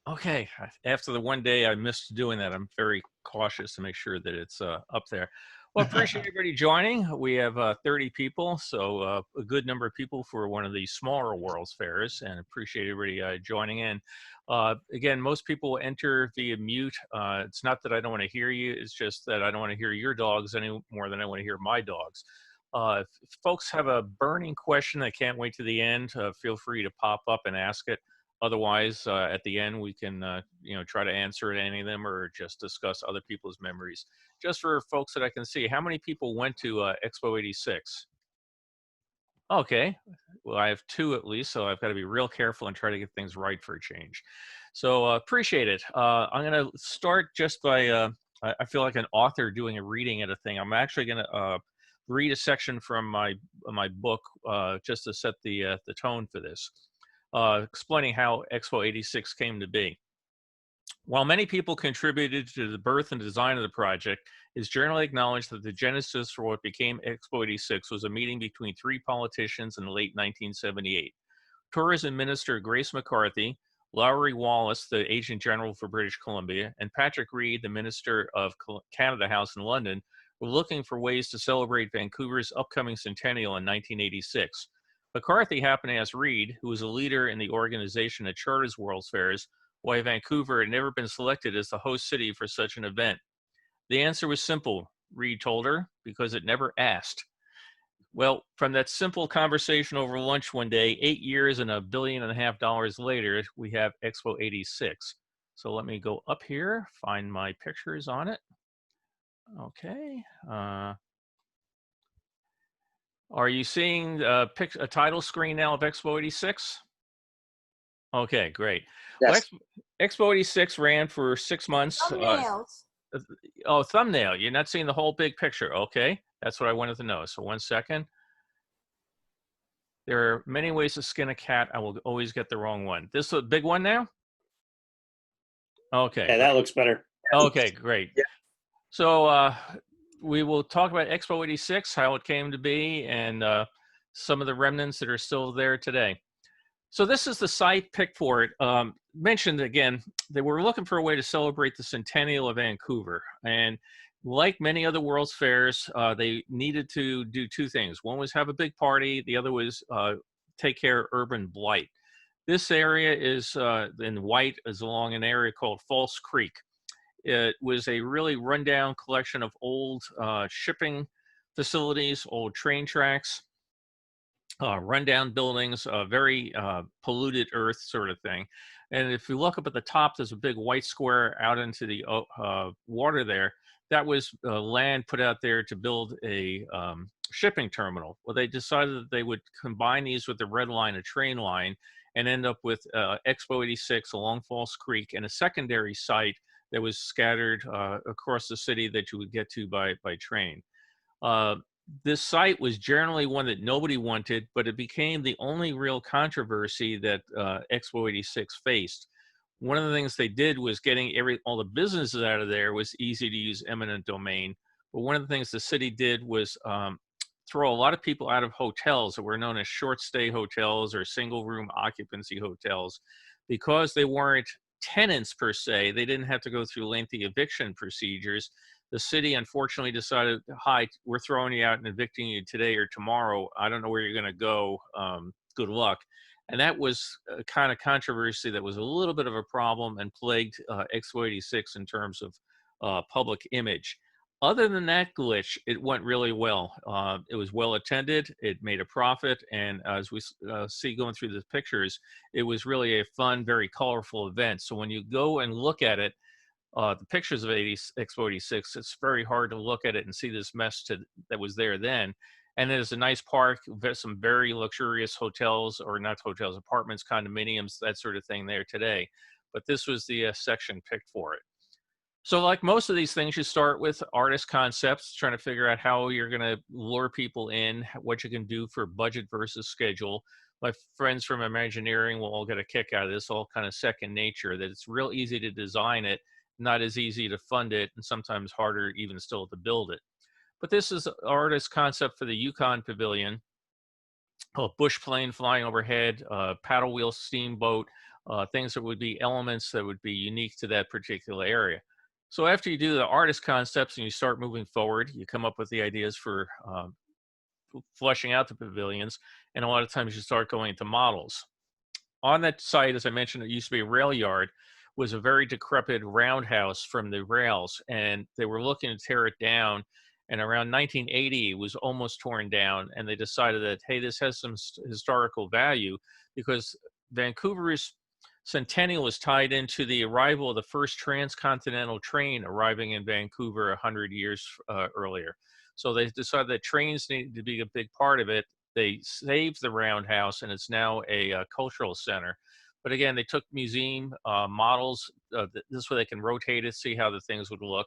Okay. After the one day I missed doing that, I'm very cautious to make sure that it's up there. Well, appreciate everybody joining. We have 30 people, so a good number of people for one of these smaller World's Fairs, and appreciate everybody joining in. Again, most people enter via mute. It's not that I don't want to hear you, it's just that I don't want to hear your dogs any more than I want to hear my dogs. If folks have a burning question that can't wait to the end, feel free to pop up and ask it. Otherwise, at the end, we can, try to answer any of them or just discuss other people's memories. Just for folks that I can see, how many people went to Expo 86? Okay, well, I have two at least, so I've got to be real careful and try to get things right for a change. So appreciate it. I'm going to start just by, I feel like an author doing a reading at a thing. I'm actually going to read a section from my book just to set the tone for this. Explaining how Expo 86 came to be. While many people contributed to the birth and design of the project, it is generally acknowledged that the genesis for what became Expo 86 was a meeting between three politicians in the late 1978. Tourism Minister Grace McCarthy, Lowry Wallace, the Agent General for British Columbia, and Patrick Reed, the Minister of Canada House in London, were looking for ways to celebrate Vancouver's upcoming centennial in 1986. McCarthy happened to ask Reed, who was a leader in the organization that charters World's Fairs, why Vancouver had never been selected as the host city for such an event. The answer was simple, Reed told her, because it never asked. Well, from that simple conversation over lunch one day, 8 years and $1.5 billion later, we have Expo 86. So let me go up here, find my pictures on it. Okay. Are you seeing a title screen now of Expo 86? Okay, great. Yes. Well, Expo 86 ran for 6 months. Thumbnails. Oh, thumbnail. You're not seeing the whole big picture. Okay, that's what I wanted to know. So 1 second. There are many ways to skin a cat. I will always get the wrong one. This is a big one now? Okay. Yeah, that looks better. Okay, great. Yeah. So we will talk about Expo 86, how it came to be, and some of the remnants that are still there today. So this is the site picked for it. Mentioned again, they were looking for a way to celebrate the centennial of Vancouver. And like many other World's Fairs, they needed to do two things. One was have a big party. The other was take care of urban blight. This area is in white is along an area called False Creek. It was a really rundown collection of old shipping facilities, old train tracks, rundown buildings, very polluted earth sort of thing. And if you look up at the top, there's a big white square out into the water there. That was land put out there to build a shipping terminal. Well, they decided that they would combine these with the red line, a train line, and end up with Expo 86 along False Creek and a secondary site that was scattered across the city that you would get to by train. This site was generally one that nobody wanted, but it became the only real controversy that Expo 86 faced. One of the things they did was getting all the businesses out of there was easy to use eminent domain. But one of the things the city did was throw a lot of people out of hotels that were known as short stay hotels or single room occupancy hotels. Because they weren't tenants per se, they didn't have to go through lengthy eviction procedures. The city unfortunately decided, hi, we're throwing you out and evicting you today or tomorrow. I don't know where you're going to go. Good luck. And that was a kind of controversy that was a little bit of a problem and plagued Expo 86 in terms of public image. Other than that glitch, it went really well. It was well attended. It made a profit. And as we see going through the pictures, it was really a fun, very colorful event. So when you go and look at it, the pictures of Expo 86, it's very hard to look at it and see this mess that was there then. And there's a nice park, some very luxurious hotels, or not hotels, apartments, condominiums, that sort of thing there today. But this was the section picked for it. So like most of these things, you start with artist concepts, trying to figure out how you're going to lure people in, what you can do for budget versus schedule. My friends from Imagineering will all get a kick out of this, all kind of second nature, that it's real easy to design it, not as easy to fund it, and sometimes harder even still to build it. But this is artist concept for the Yukon Pavilion, a bush plane flying overhead, paddle wheel steamboat, things that would be elements that would be unique to that particular area. So after you do the artist concepts and you start moving forward, you come up with the ideas for fleshing out the pavilions, and a lot of times you start going into models. On that site, as I mentioned, it used to be a rail yard, was a very decrepit roundhouse from the rails, and they were looking to tear it down. And around 1980, it was almost torn down, and they decided that, hey, this has some historical value because Vancouver's centennial was tied into the arrival of the first transcontinental train arriving in Vancouver 100 years earlier. So they decided that trains needed to be a big part of it. They saved the roundhouse, and it's now a cultural center. But again, they took museum models. This way they can rotate it, see how the things would look.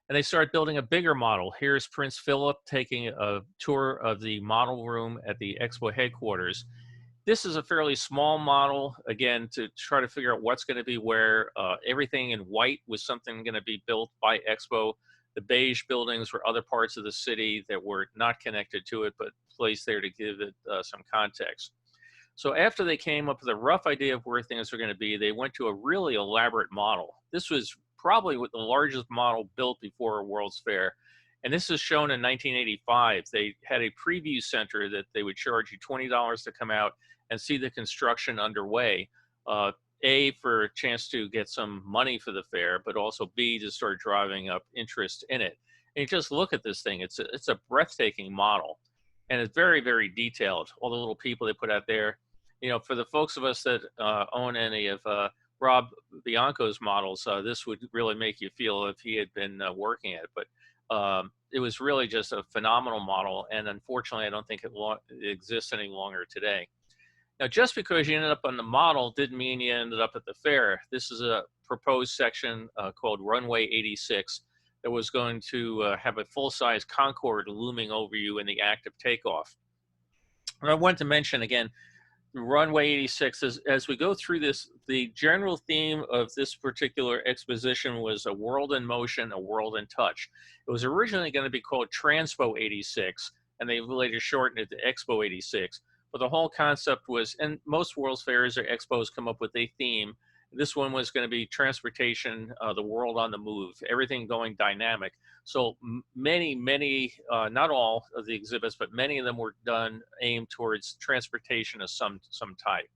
And they started building a bigger model. Here's Prince Philip taking a tour of the model room at the Expo headquarters. This is a fairly small model, again, to try to figure out what's going to be where. Everything in white was something going to be built by Expo. The beige buildings were other parts of the city that were not connected to it, but placed there to give it some context. So after they came up with a rough idea of where things were going to be, they went to a really elaborate model. This was probably the largest model built before a World's Fair. And this is shown in 1985. They had a preview center that they would charge you $20 to come out and see the construction underway. A, for a chance to get some money for the fair, but also B, to start driving up interest in it. And you just look at this thing, it's a breathtaking model. And it's very, very detailed. All the little people they put out there. You know, for the folks of us that own any of Rob Bianco's models, this would really make you feel if he had been working at it. But it was really just a phenomenal model. And unfortunately, I don't think it exists any longer today. Now, just because you ended up on the model didn't mean you ended up at the fair. This is a proposed section called Runway 86 that was going to have a full-size Concorde looming over you in the act of takeoff. And I want to mention again, Runway 86, as we go through this, the general theme of this particular exposition was a world in motion, a world in touch. It was originally going to be called Transpo 86, and they later shortened it to Expo 86. But the whole concept was, and most World's Fairs or expos come up with a theme. This one was going to be transportation, the world on the move, everything going dynamic. So many, not all of the exhibits, but many of them were done aimed towards transportation of some type.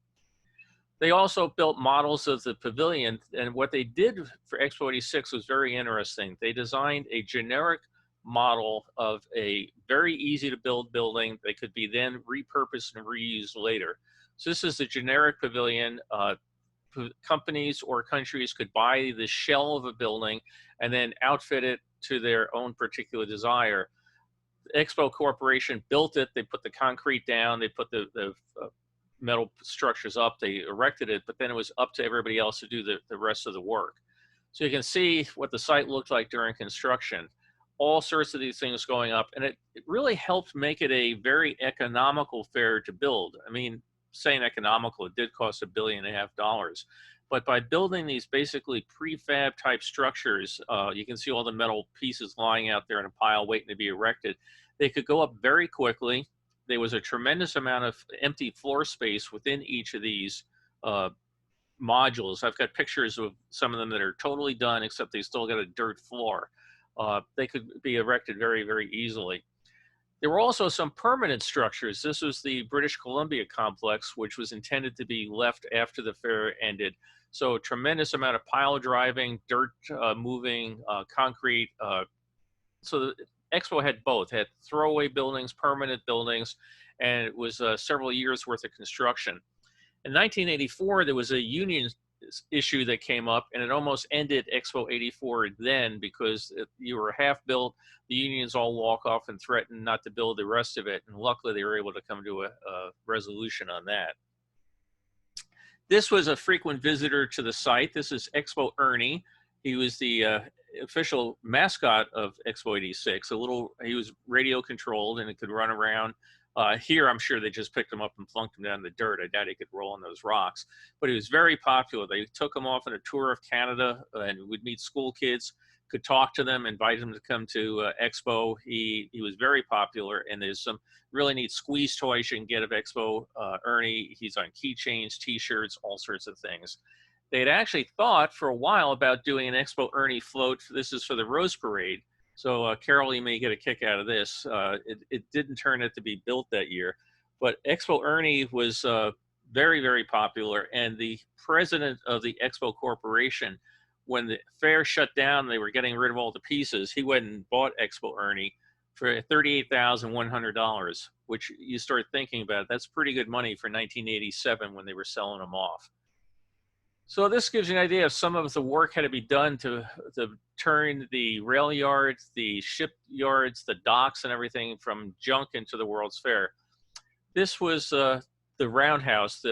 They also built models of the pavilion, and what they did for Expo 86 was very interesting. They designed a generic model of a very easy to build building that could be then repurposed and reused later. So this is the generic pavilion. Companies or countries could buy the shell of a building and then outfit it to their own particular desire. The Expo Corporation built it. They put the concrete down. They put the metal structures up. They erected it, but then it was up to everybody else to do the rest of the work. So you can see what the site looked like during construction. All sorts of these things going up, and it really helped make it a very economical fair to build. I mean, saying economical, it did cost $1.5 billion. But by building these basically prefab type structures, you can see all the metal pieces lying out there in a pile waiting to be erected. They could go up very quickly. There was a tremendous amount of empty floor space within each of these modules. I've got pictures of some of them that are totally done, except they still got a dirt floor. They could be erected very, very easily. There were also some permanent structures. This was the British Columbia complex, which was intended to be left after the fair ended. So a tremendous amount of pile driving, dirt moving, concrete. So the Expo had both, had throwaway buildings, permanent buildings, and it was several years worth of construction. In 1984, there was a union issue that came up, and it almost ended Expo 84 then, because you were half built, the unions all walk off and threaten not to build the rest of it, and luckily they were able to come to a resolution on that. This was a frequent visitor to the site. This is Expo Ernie. He was the official mascot of Expo 86. He was radio controlled and it could run around. Here, I'm sure they just picked him up and plunked him down in the dirt. I doubt he could roll on those rocks. But he was very popular. They took him off on a tour of Canada and would meet school kids. could talk to them, invite them to come to Expo. He was very popular, and there's some really neat squeeze toys you can get of Expo Ernie. He's on keychains, T-shirts, all sorts of things. They had actually thought for a while about doing an Expo Ernie float. This is for the Rose Parade. So Carol, you may get a kick out of this. It didn't turn out to be built that year, but Expo Ernie was very, very popular. And the president of the Expo Corporation, when the fair shut down, they were getting rid of all the pieces. He went and bought Expo Ernie for $38,100, which you start thinking about, that's pretty good money for 1987 when they were selling them off. So this gives you an idea of some of the work had to be done to turn the rail yards, the ship yards, the docks and everything from junk into the World's Fair. This was the roundhouse,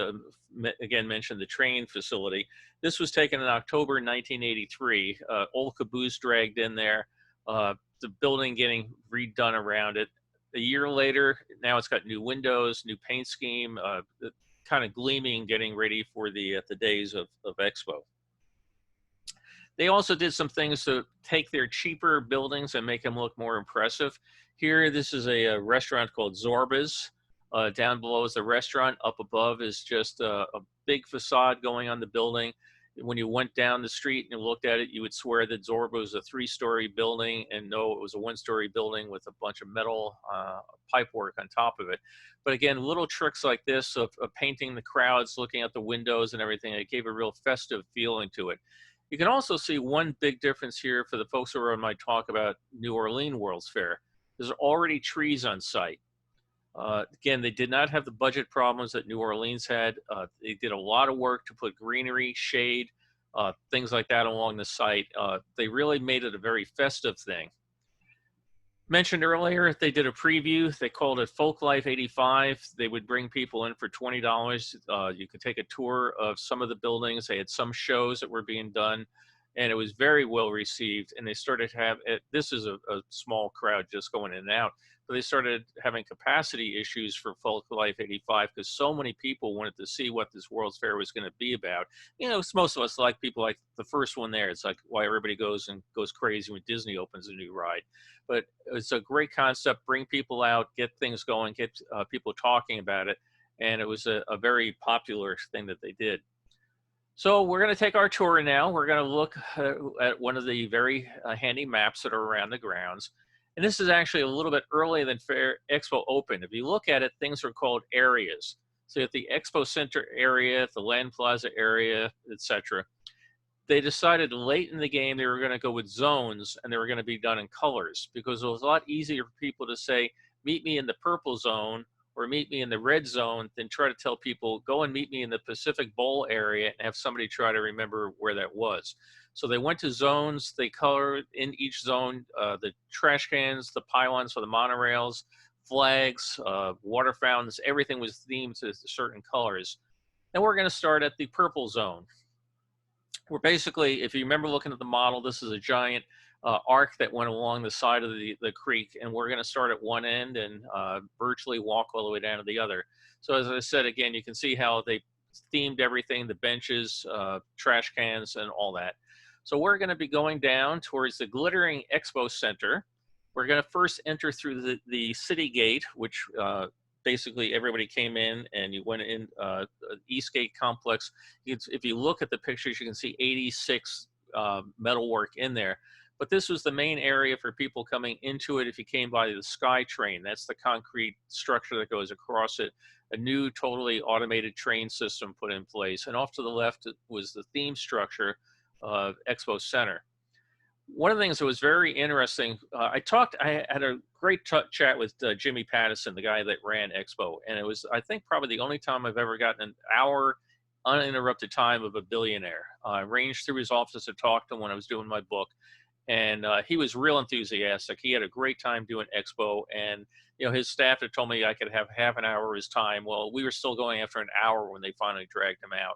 again mentioned the train facility. This was taken in October 1983. Old caboose dragged in there, the building getting redone around it. A year later, now it's got new windows, new paint scheme, kind of gleaming, getting ready for the days of Expo. They also did some things to take their cheaper buildings and make them look more impressive. Here, this is a restaurant called Zorba's. Down below is the restaurant. Up above is just a big facade going on the building. When you went down the street and looked at it, you would swear that Zorba was a 3-story building, and no, it was a 1-story building with a bunch of metal pipework on top of it. But again, little tricks like this of painting the crowds, looking out the windows and everything, it gave a real festive feeling to it. You can also see one big difference here for the folks who are on my talk about New Orleans World's Fair. There's already trees on site. Again, they did not have the budget problems that New Orleans had. They did a lot of work to put greenery, shade, things like that along the site. They really made it a very festive thing. Mentioned earlier, they did a preview. They called it Folk Life 85. They would bring people in for $20. You could take a tour of some of the buildings. They had some shows that were being done, and it was very well received. And they started to have, this is a small crowd just going in and out, but they started having capacity issues for Folk Life 85 because so many people wanted to see what this World's Fair was going to be about. You know, most of us like people like the first one there. It's like why everybody goes crazy when Disney opens a new ride. But it's a great concept, bring people out, get things going, get people talking about it. And it was a very popular thing that they did. So we're going to take our tour now. We're going to look at one of the very handy maps that are around the grounds. And this is actually a little bit earlier than Fair Expo opened. If you look at it, things are called areas. So at the Expo Center area, the Land Plaza area, etc. They decided late in the game they were going to go with zones, and they were going to be done in colors because it was a lot easier for people to say, meet me in the purple zone or meet me in the red zone than try to tell people, go and meet me in the Pacific Bowl area and have somebody try to remember where that was. So they went to zones. They colored in each zone the trash cans, the pylons for the monorails, flags, water fountains, everything was themed to certain colors. And we're going to start at the purple zone. We're basically, if you remember looking at the model, this is a giant arc that went along the side of the creek, and we're going to start at one end and virtually walk all the way down to the other. So as I said, again, you can see how they themed everything, the benches, trash cans, and all that. So we're going to be going down towards the glittering Expo Center. We're going to first enter through the city gate, which basically everybody came in and you went in Eastgate complex. If you look at the pictures, you can see 86 metalwork in there. But this was the main area for people coming into it if you came by the Sky Train. That's the concrete structure that goes across it. A new totally automated train system put in place. And off to the left was the theme structure of Expo Center. One of the things that was very interesting, I had a great chat with Jimmy Pattison, the guy that ran Expo, and it was, I think, probably the only time I've ever gotten an hour uninterrupted time of a billionaire. I arranged through his office to talk to him when I was doing my book, and he was real enthusiastic. He had a great time doing Expo, and his staff had told me I could have half an hour of his time. Well, we were still going after an hour when they finally dragged him out.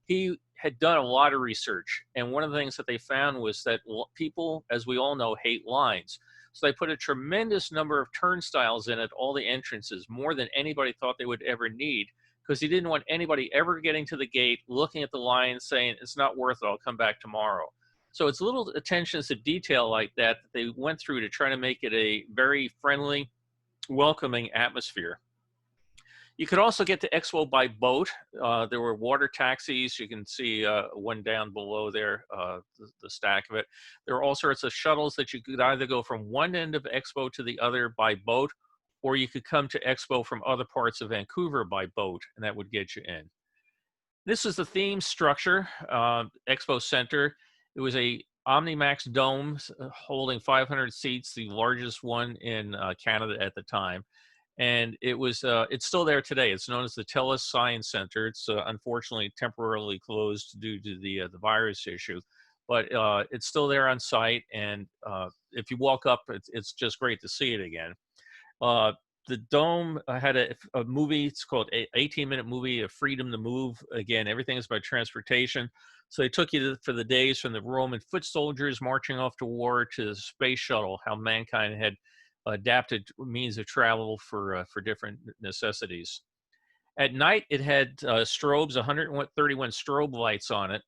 He had done a lot of research, and one of the things that they found was that people, as we all know, hate lines. So they put a tremendous number of turnstiles in at all the entrances, more than anybody thought they would ever need, because he didn't want anybody ever getting to the gate, looking at the line, saying, it's not worth it, I'll come back tomorrow. So it's little attentions to detail like that that they went through to try to make it a very friendly, welcoming atmosphere. You could also get to Expo by boat. There were water taxis. You can see one down below there, the stack of it. There are all sorts of shuttles that you could either go from one end of Expo to the other by boat, or you could come to Expo from other parts of Vancouver by boat, and that would get you in. This is the theme structure, Expo Center. It was a OmniMax dome holding 500 seats, the largest one in Canada at the time, and it's still there today. It's known as the TELUS Science Center. It's unfortunately temporarily closed due to the virus issue, but it's still there on site. And if you walk up, it's just great to see it again. Uh, the dome had a movie. It's called 18-minute movie, A Freedom to Move. Again, everything is about transportation. So they took you for the days from the Roman foot soldiers marching off to war to the space shuttle, how mankind had adapted means of travel for different necessities. At night, it had strobes, 131 strobe lights on it.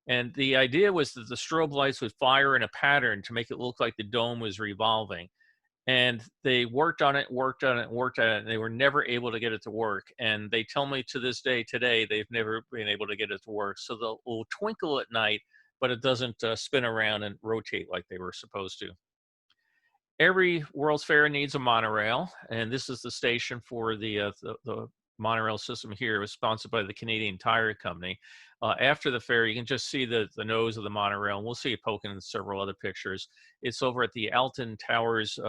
And the idea was that the strobe lights would fire in a pattern to make it look like the dome was revolving. And they worked on it, worked on it, worked on it, and they were never able to get it to work. And they tell me to this day today, they've never been able to get it to work. So they'll twinkle at night, but it doesn't spin around and rotate like they were supposed to. Every World's Fair needs a monorail, and this is the station for the monorail system here. It was sponsored by the Canadian Tire Company. After the fair, you can just see the nose of the monorail, and we'll see it poking in several other pictures. It's over at the Alton Towers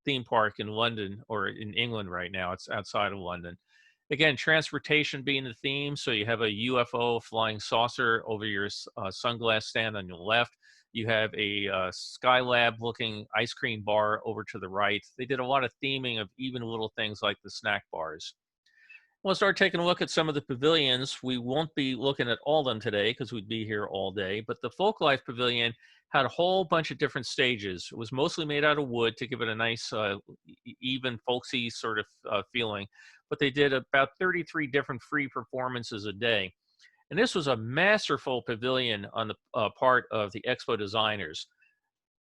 theme park in London, or in England right now. It's outside of London. Again, transportation being the theme, so you have a UFO flying saucer over your sunglass stand on your left. You have a Skylab looking ice cream bar over to the right. They did a lot of theming of even little things like the snack bars. We'll start taking a look at some of the pavilions. We won't be looking at all of them today because we'd be here all day, but the Folklife Pavilion had a whole bunch of different stages. It was mostly made out of wood to give it a nice, even folksy sort of feeling, but they did about 33 different free performances a day. And this was a masterful pavilion on the part of the Expo designers.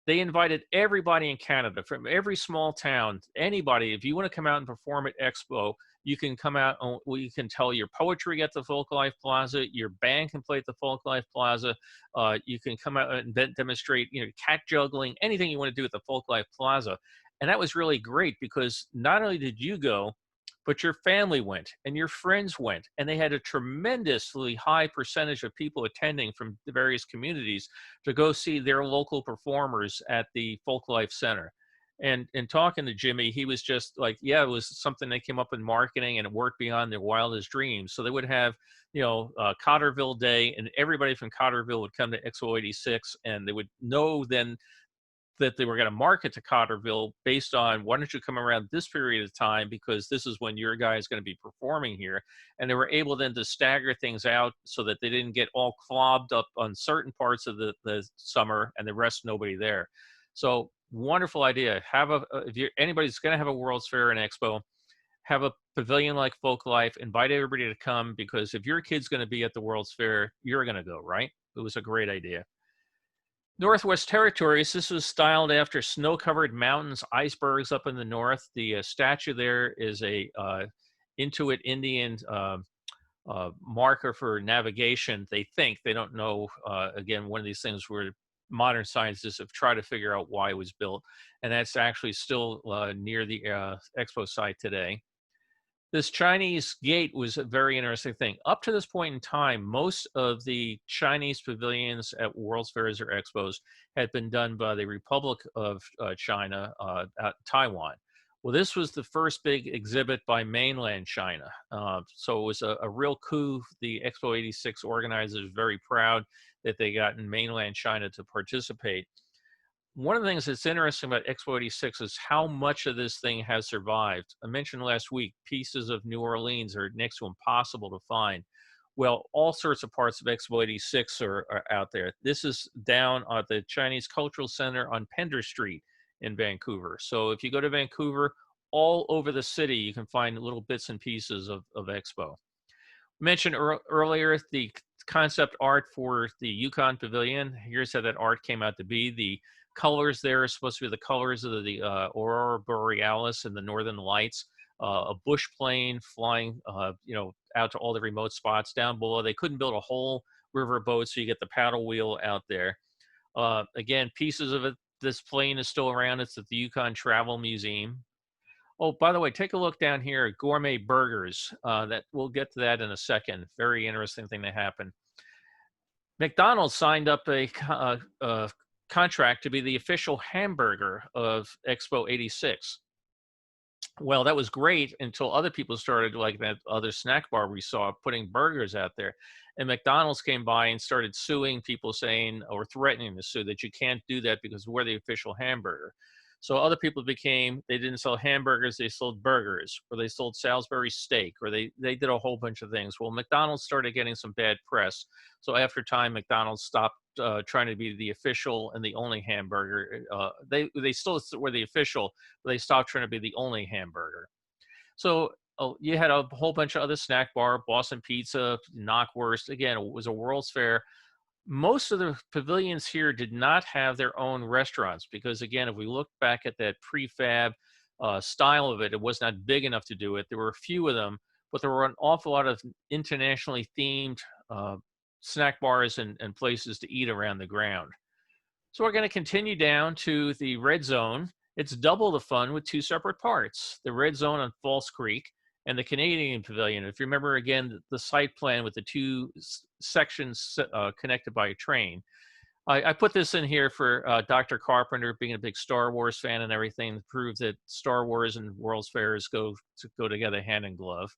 They invited everybody in Canada from every small town, anybody. If you want to come out and perform at Expo, you can come out. You can tell your poetry at the Folklife Plaza. Your band can play at the Folklife Plaza. You can come out and demonstrate, cat juggling, anything you want to do at the Folklife Plaza. And that was really great because not only did you go, but your family went and your friends went, and they had a tremendously high percentage of people attending from the various communities to go see their local performers at the Folklife Center. And in talking to Jimmy, he was just like, yeah, it was something that came up in marketing and it worked beyond their wildest dreams. So they would have, Cotterville Day, and everybody from Cotterville would come to Expo 86, and they would know then that they were going to market to Cotterville based on, why don't you come around this period of time, because this is when your guy is going to be performing here. And they were able then to stagger things out so that they didn't get all clobbed up on certain parts of the summer and the rest nobody there. So wonderful idea. If anybody's going to have a World's Fair and Expo, have a pavilion like Folklife, invite everybody to come, because if your kid's going to be at the World's Fair, you're going to go, right? It was a great idea. Northwest Territories, this was styled after snow-covered mountains, icebergs up in the north. The statue there is a Inuit Indian marker for navigation. They think, they don't know, again, one of these things where modern scientists have tried to figure out why it was built, and that's actually still near the Expo site today. This Chinese gate was a very interesting thing. Up to this point in time, most of the Chinese pavilions at World's Fairs or Expos had been done by the Republic of China at Taiwan. Well, this was the first big exhibit by mainland China. So it was a real coup. The Expo 86 organizers were very proud that they got in mainland China to participate. One of the things that's interesting about Expo 86 is how much of this thing has survived. I mentioned last week, pieces of New Orleans are next to impossible to find. Well, all sorts of parts of Expo 86 are out there. This is down at the Chinese Cultural Center on Pender Street in Vancouver. So if you go to Vancouver, all over the city, you can find little bits and pieces of Expo. Mentioned earlier, the concept art for the Yukon Pavilion. Here's how that art came out to be. The colors there are supposed to be the colors of the Aurora Borealis and the Northern Lights. A bush plane flying, out to all the remote spots down below. They couldn't build a whole river boat, so you get the paddle wheel out there. Again, pieces of it. This plane is still around. It's at the Yukon Travel Museum. Oh, by the way, take a look down here at gourmet burgers. That we'll get to that in a second. Very interesting thing that happened. McDonald's signed up a contract to be the official hamburger of Expo '86. Well, that was great until other people started, like that other snack bar we saw, putting burgers out there. And McDonald's came by and started suing people, saying, or threatening to sue, that you can't do that because we're the official hamburger. So other people they didn't sell hamburgers, they sold burgers, or they sold Salisbury steak, or they did a whole bunch of things. Well, McDonald's started getting some bad press. So after time, McDonald's stopped trying to be the official and the only hamburger. They still were the official, but they stopped trying to be the only hamburger. So you had a whole bunch of other snack bar, Boston Pizza, Knockwurst. Again, it was a World's Fair. Most of the pavilions here did not have their own restaurants because, again, if we look back at that prefab style of it, it was not big enough to do it. There were a few of them, but there were an awful lot of internationally themed snack bars and places to eat around the ground. So we're going to continue down to the Red Zone. It's double the fun with two separate parts. The Red Zone on False Creek and the Canadian Pavilion. If you remember, again, the site plan with the two sections connected by a train. I put this in here for Dr. Carpenter, being a big Star Wars fan and everything, to prove that Star Wars and World's Fairs go together hand in glove.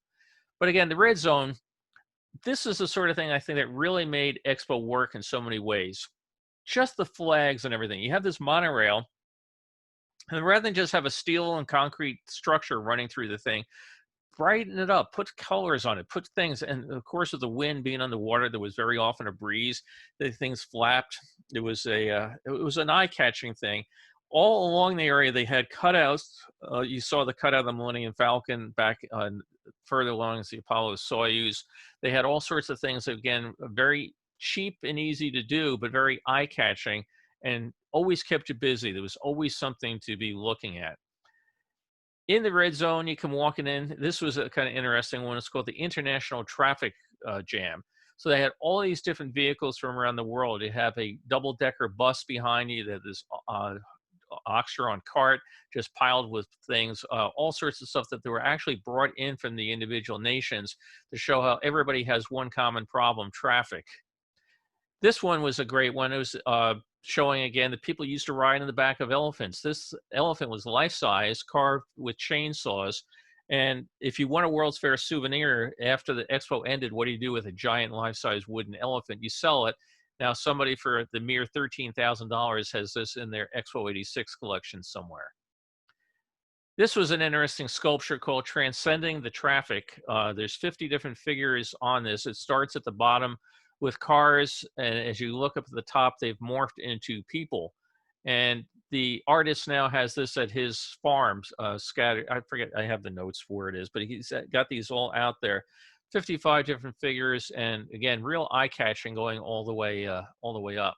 But again, the Red Zone, this is the sort of thing I think that really made Expo work in so many ways. Just the flags and everything. You have this monorail, and rather than just have a steel and concrete structure running through the thing, brighten it up, put colors on it, put things, and of course with the wind being on the water, there was very often a breeze. The things flapped. It was an eye-catching thing. All along the area, they had cutouts. You saw the cutout of the Millennium Falcon back further along as the Apollo Soyuz. They had all sorts of things, again, very cheap and easy to do, but very eye-catching and always kept you busy. There was always something to be looking at. In the Red Zone, you come walking in. This was a kind of interesting one. It's called the International Traffic Jam. So they had all these different vehicles from around the world. You have a double-decker bus behind you. There's this Oxtron cart just piled with things, all sorts of stuff that they were actually brought in from the individual nations to show how everybody has one common problem: traffic. This one was a great one. It was showing, again, that people used to ride in the back of elephants. This elephant was life-size, carved with chainsaws. And if you want a World's Fair souvenir after the expo ended, what do you do with a giant life-size wooden elephant? You sell it. Now somebody for the mere $13,000 has this in their Expo '86 collection somewhere. This was an interesting sculpture called Transcending the Traffic. There's 50 different figures on this. It starts at the bottom with cars, and as you look up at the top, they've morphed into people. And the artist now has this at his farms scattered. I forget, I have the notes where it is, but he's got these all out there. 55 different figures, and again, real eye-catching, going all the way up.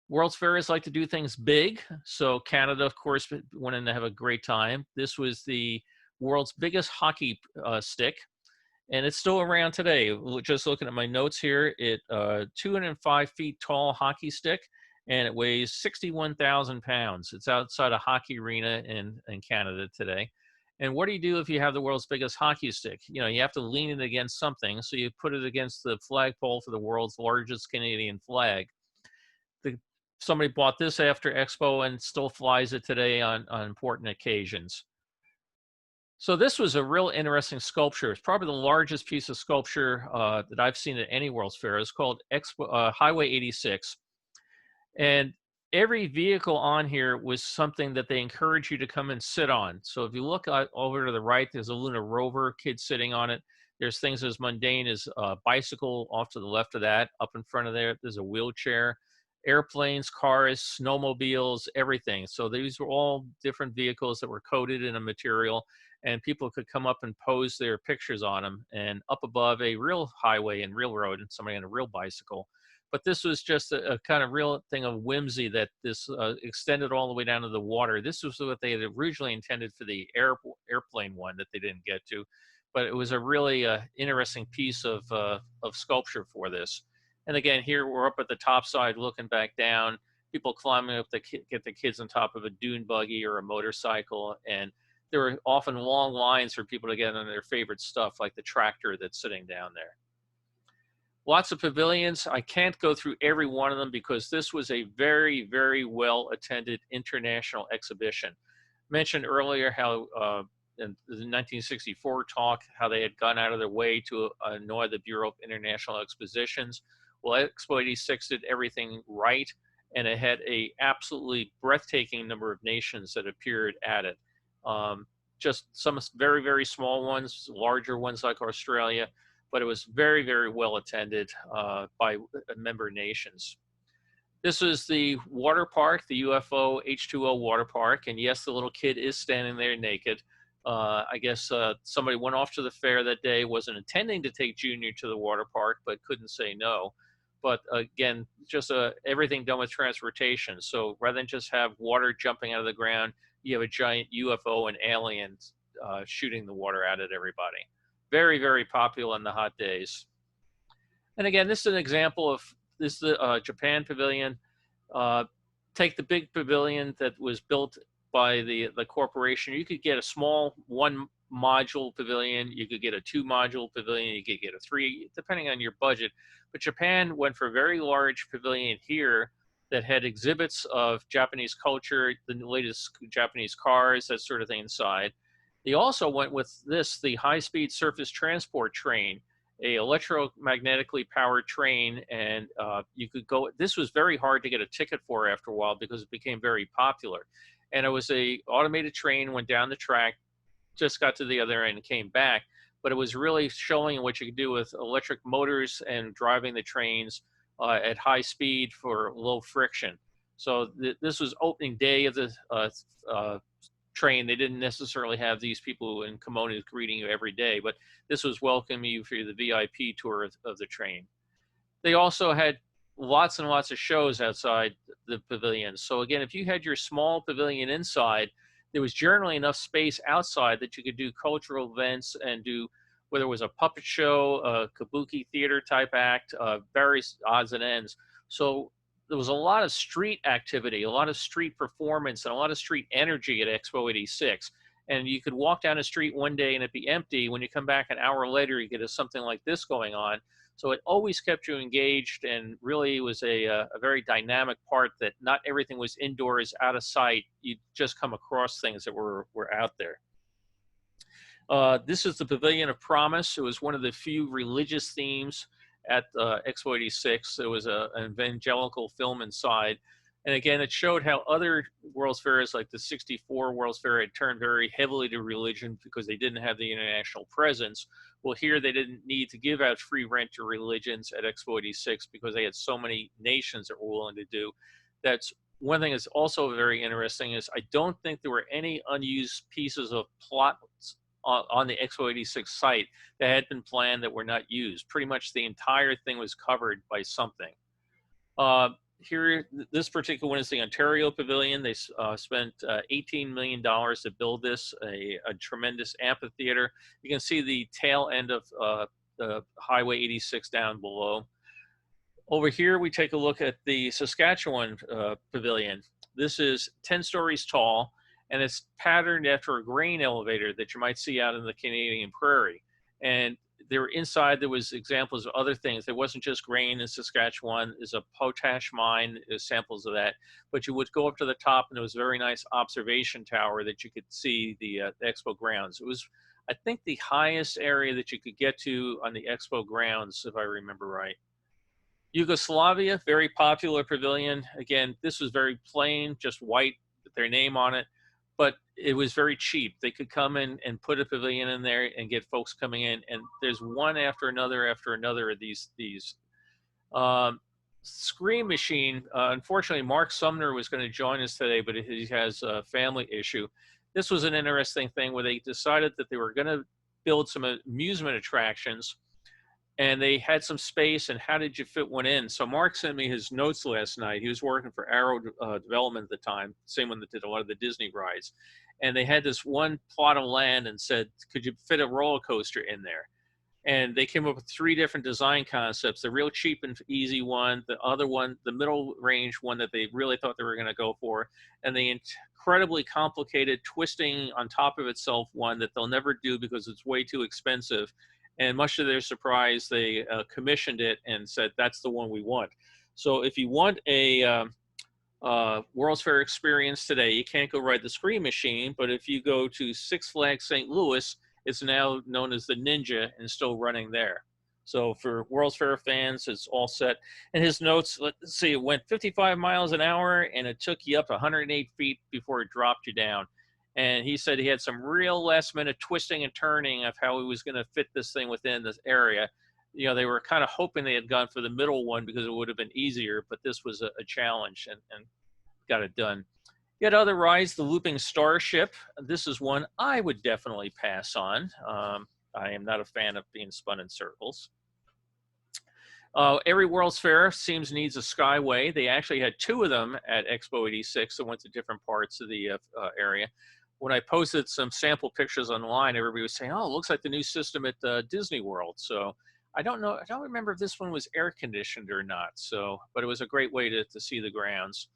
World's Fairs like to do things big, so Canada, of course, went in to have a great time. This was the world's biggest hockey stick, and it's still around today. Just looking at my notes here, 205 feet tall hockey stick, and it weighs 61,000 pounds. It's outside a hockey arena in Canada today. And what do you do if you have the world's biggest hockey stick? You know, you have to lean it against something, so you put it against the flagpole for the world's largest Canadian flag. Somebody bought this after Expo and still flies it today on important occasions. So this was a real interesting sculpture. It's probably the largest piece of sculpture that I've seen at any World's Fair. It's called Highway 86. And every vehicle on here was something that they encourage you to come and sit on. So if you look over to the right, there's a Lunar Rover kid sitting on it. There's things as mundane as a bicycle off to the left of that. Up in front of there, there's a wheelchair. Airplanes, cars, snowmobiles, everything. So these were all different vehicles that were coated in a material. and people could come up and pose their pictures on them, and up above a real highway and real road, and somebody on a real bicycle. But this was just a kind of real thing of whimsy that this extended all the way down to the water. This was what they had originally intended for the airplane one that they didn't get to, but it was a really interesting piece of sculpture for this. And again, here we're up at the top side looking back down, people climbing up to get the kids on top of a dune buggy or a motorcycle. And there were often long lines for people to get on their favorite stuff, like the tractor that's sitting down there. Lots of pavilions. I can't go through every one of them because this was a very, very well attended international exhibition. Mentioned earlier how in the 1964 talk, how they had gone out of their way to annoy the Bureau of International Expositions. Well, Expo 86 did everything right, and it had a absolutely breathtaking number of nations that appeared at it. Just some very, very small ones, larger ones like Australia, but it was very, very well attended by member nations. This is the water park, the UFO H2O water park, and yes, the little kid is standing there naked. I guess somebody went off to the fair that day, wasn't intending to take Junior to the water park, but couldn't say no. But again, just everything done with transportation. So rather than just have water jumping out of the ground, you have a giant UFO and aliens shooting the water out at everybody. Very, very popular in the hot days. And again, this is an example of this is the Japan pavilion. Take the big pavilion that was built by the corporation. You could get a small one module pavilion, you could get a 2 module pavilion, you could get a 3, depending on your budget. But Japan went for a very large pavilion here that had exhibits of Japanese culture, the latest Japanese cars, that sort of thing inside. They also went with this, the high-speed surface transport train, a electromagnetically powered train, and you could go. This was very hard to get a ticket for after a while because it became very popular. And it was a automated train, went down the track, just got to the other end and came back. But it was really showing what you could do with electric motors and driving the trains at high speed for low friction. So this was opening day of the train. They didn't necessarily have these people in kimonos greeting you every day, but this was welcoming you for the VIP tour of the train. They also had lots and lots of shows outside the pavilion. So again, if you had your small pavilion inside, there was generally enough space outside that you could do cultural events and do, whether it was a puppet show, a kabuki theater type act, various odds and ends. So there was a lot of street activity, a lot of street performance, and a lot of street energy at Expo 86. And you could walk down the street one day and it'd be empty. When you come back an hour later, you get something like this going on. So it always kept you engaged, and really was a very dynamic part that not everything was indoors, out of sight. You just come across things that were out there. This is the Pavilion of Promise. It was one of the few religious themes at Expo 86. There was an evangelical film inside. And again, it showed how other World's Fairs, like the 64 World's Fair, had turned very heavily to religion because they didn't have the international presence. Well, here they didn't need to give out free rent to religions at Expo 86 because they had so many nations that were willing to do. That's one thing that's also very interesting is I don't think there were any unused pieces of plots on the Expo 86 site that had been planned that were not used. Pretty much the entire thing was covered by something. Here, this particular one is the Ontario Pavilion. They spent $18 million to build this, a tremendous amphitheater. You can see the tail end of the Highway 86 down below. Over here, we take a look at the Saskatchewan Pavilion. This is 10 stories tall, and it's patterned after a grain elevator that you might see out in the Canadian prairie. And there inside, there was examples of other things. There wasn't just grain in Saskatchewan. There's a potash mine, there's samples of that. But you would go up to the top, and there was a very nice observation tower that you could see the expo grounds. It was, I think, the highest area that you could get to on the expo grounds, if I remember right. Yugoslavia, very popular pavilion. Again, this was very plain, just white with their name on it. But it was very cheap. They could come in and put a pavilion in there and get folks coming in. And there's one after another of these. Scream Machine, unfortunately, Mark Sumner was going to join us today, but he has a family issue. this was an interesting thing where they decided that they were going to build some amusement attractions, and they had some space, and how did you fit one in? So Mark sent me his notes last night. He was working for Arrow Development at the time, same one that did a lot of the Disney rides. And they had this one plot of land and said, could you fit a roller coaster in there? And they came up with 3 different design concepts: the real cheap and easy one, the other one, the middle range one that they really thought they were going to go for, and the incredibly complicated twisting on top of itself one that they'll never do because it's way too expensive. And much to their surprise, they commissioned it and said, that's the one we want. So if you want a World's Fair experience today, you can't go ride the Scream Machine, but if you go to Six Flags St. Louis, it's now known as the Ninja and still running there. So for World's Fair fans, it's all set. And his notes, let's see, it went 55 miles an hour and it took you up 108 feet before it dropped you down. And he said he had some real last minute twisting and turning of how he was going to fit this thing within this area. You know, they were kind of hoping they had gone for the middle one because it would have been easier, but this was a challenge, and got it done. Yet other rides, the Looping Starship. This is one I would definitely pass on. I am not a fan of being spun in circles. Every World's Fair seems needs a Skyway. They actually had 2 of them at Expo 86 that went to different parts of the area. When I posted some sample pictures online, everybody was saying, oh, it looks like the new system at Disney World. So I don't know, I don't remember if this one was air conditioned or not. So, but it was a great way to see the grounds.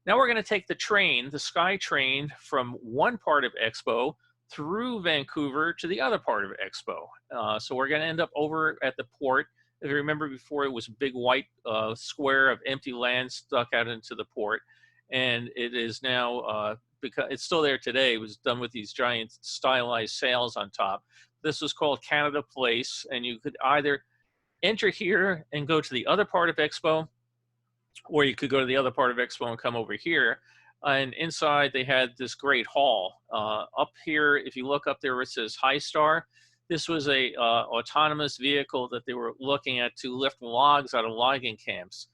Now we're going to take the train, the Sky Train, from one part of Expo through Vancouver to the other part of Expo. So we're going to end up over at the port. If you remember before, it was a big white square of empty land stuck out into the port. And it is now, because it's still there today, it was done with these giant stylized sails on top. This was called Canada Place. And you could either enter here and go to the other part of Expo, or you could go to the other part of Expo and come over here. And inside they had this great hall. Up here, if you look up there where it says High Star, this was a autonomous vehicle that they were looking at to lift logs out of logging camps.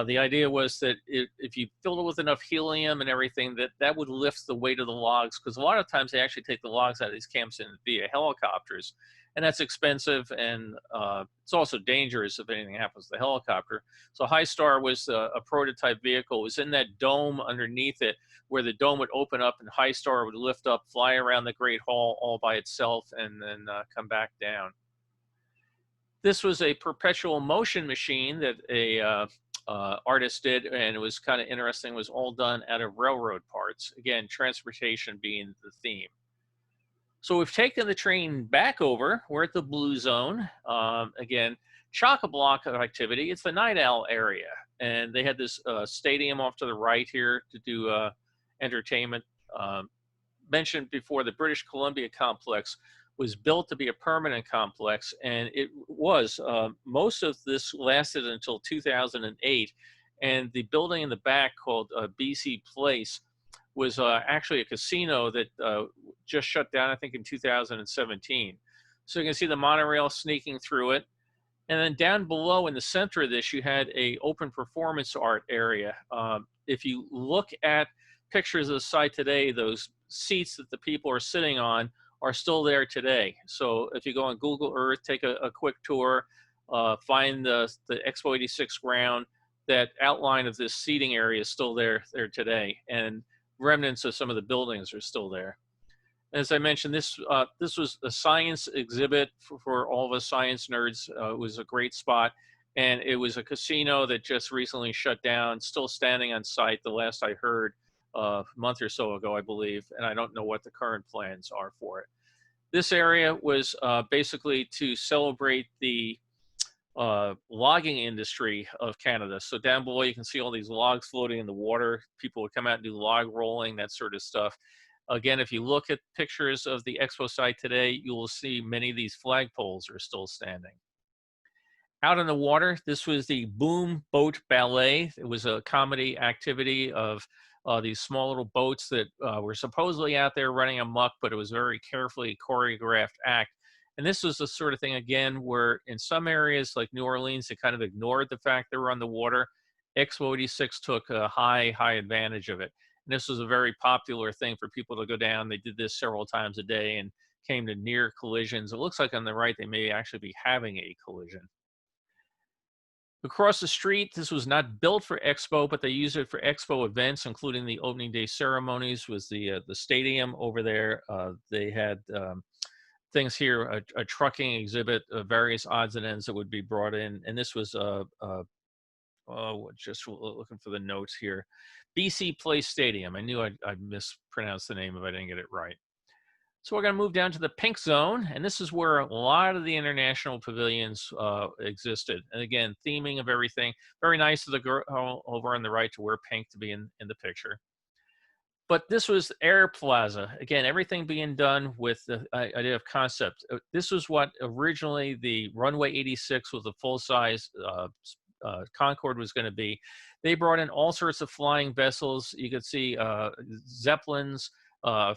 The idea was that if you filled it with enough helium and everything, that would lift the weight of the logs, because a lot of times they actually take the logs out of these camps in via helicopters. And that's expensive, and it's also dangerous if anything happens to the helicopter. So High Star was a prototype vehicle. It was in that dome underneath it, where the dome would open up and High Star would lift up, fly around the Great Hall all by itself, and then come back down. This was a perpetual motion machine that a artist did, and it was kind of interesting. It was all done out of railroad parts. Again, transportation being the theme. So we've taken the train back over. We're at the Blue Zone. Again, chock-a-block of activity. It's the Night Owl area. And they had this stadium off to the right here to do entertainment. Mentioned before, the British Columbia complex was built to be a permanent complex, and it was. Most of this lasted until 2008. And the building in the back called BC Place was actually a casino that just shut down, I think, in 2017. So you can see the monorail sneaking through it. And then down below in the center of this, you had a open performance art area. If you look at pictures of the site today, those seats that the people are sitting on are still there today. So if you go on Google Earth, take a quick tour, find the Expo 86 ground, that outline of this seating area is still there today. And remnants of some of the buildings are still there. As I mentioned, this was a science exhibit for all of us science nerds. It was a great spot, and it was a casino that just recently shut down, still standing on site, the last I heard a month or so ago, I believe, and I don't know what the current plans are for it. This area was basically to celebrate the logging industry of Canada. So down below, you can see all these logs floating in the water. People would come out and do log rolling, that sort of stuff. Again, if you look at pictures of the Expo site today, you will see many of these flagpoles are still standing. Out on the water, this was the Boom Boat Ballet. It was a comedy activity of these small little boats that were supposedly out there running amok, but it was a very carefully choreographed act. And this was the sort of thing, again, where in some areas like New Orleans, they kind of ignored the fact they were on the water. Expo 86 took a high advantage of it. And this was a very popular thing for people to go down. They did this several times a day and came to near collisions. It looks like on the right, they may actually be having a collision. Across the street, this was not built for Expo, but they used it for Expo events, including the opening day ceremonies. Was the stadium over there? They had things here, a trucking exhibit, various odds and ends that would be brought in, and this was just looking for the notes here, BC Place Stadium. I knew I'd mispronounced the name if I didn't get it right. So we're going to move down to the pink zone, and this is where a lot of the international pavilions existed. And again, theming of everything. Very nice of the girl over on the right to wear pink to be in the picture. But this was Air Plaza. Again, everything being done with the idea of concept. This was what originally the Runway 86 with a full-size Concorde was going to be. They brought in all sorts of flying vessels. You could see Zeppelins,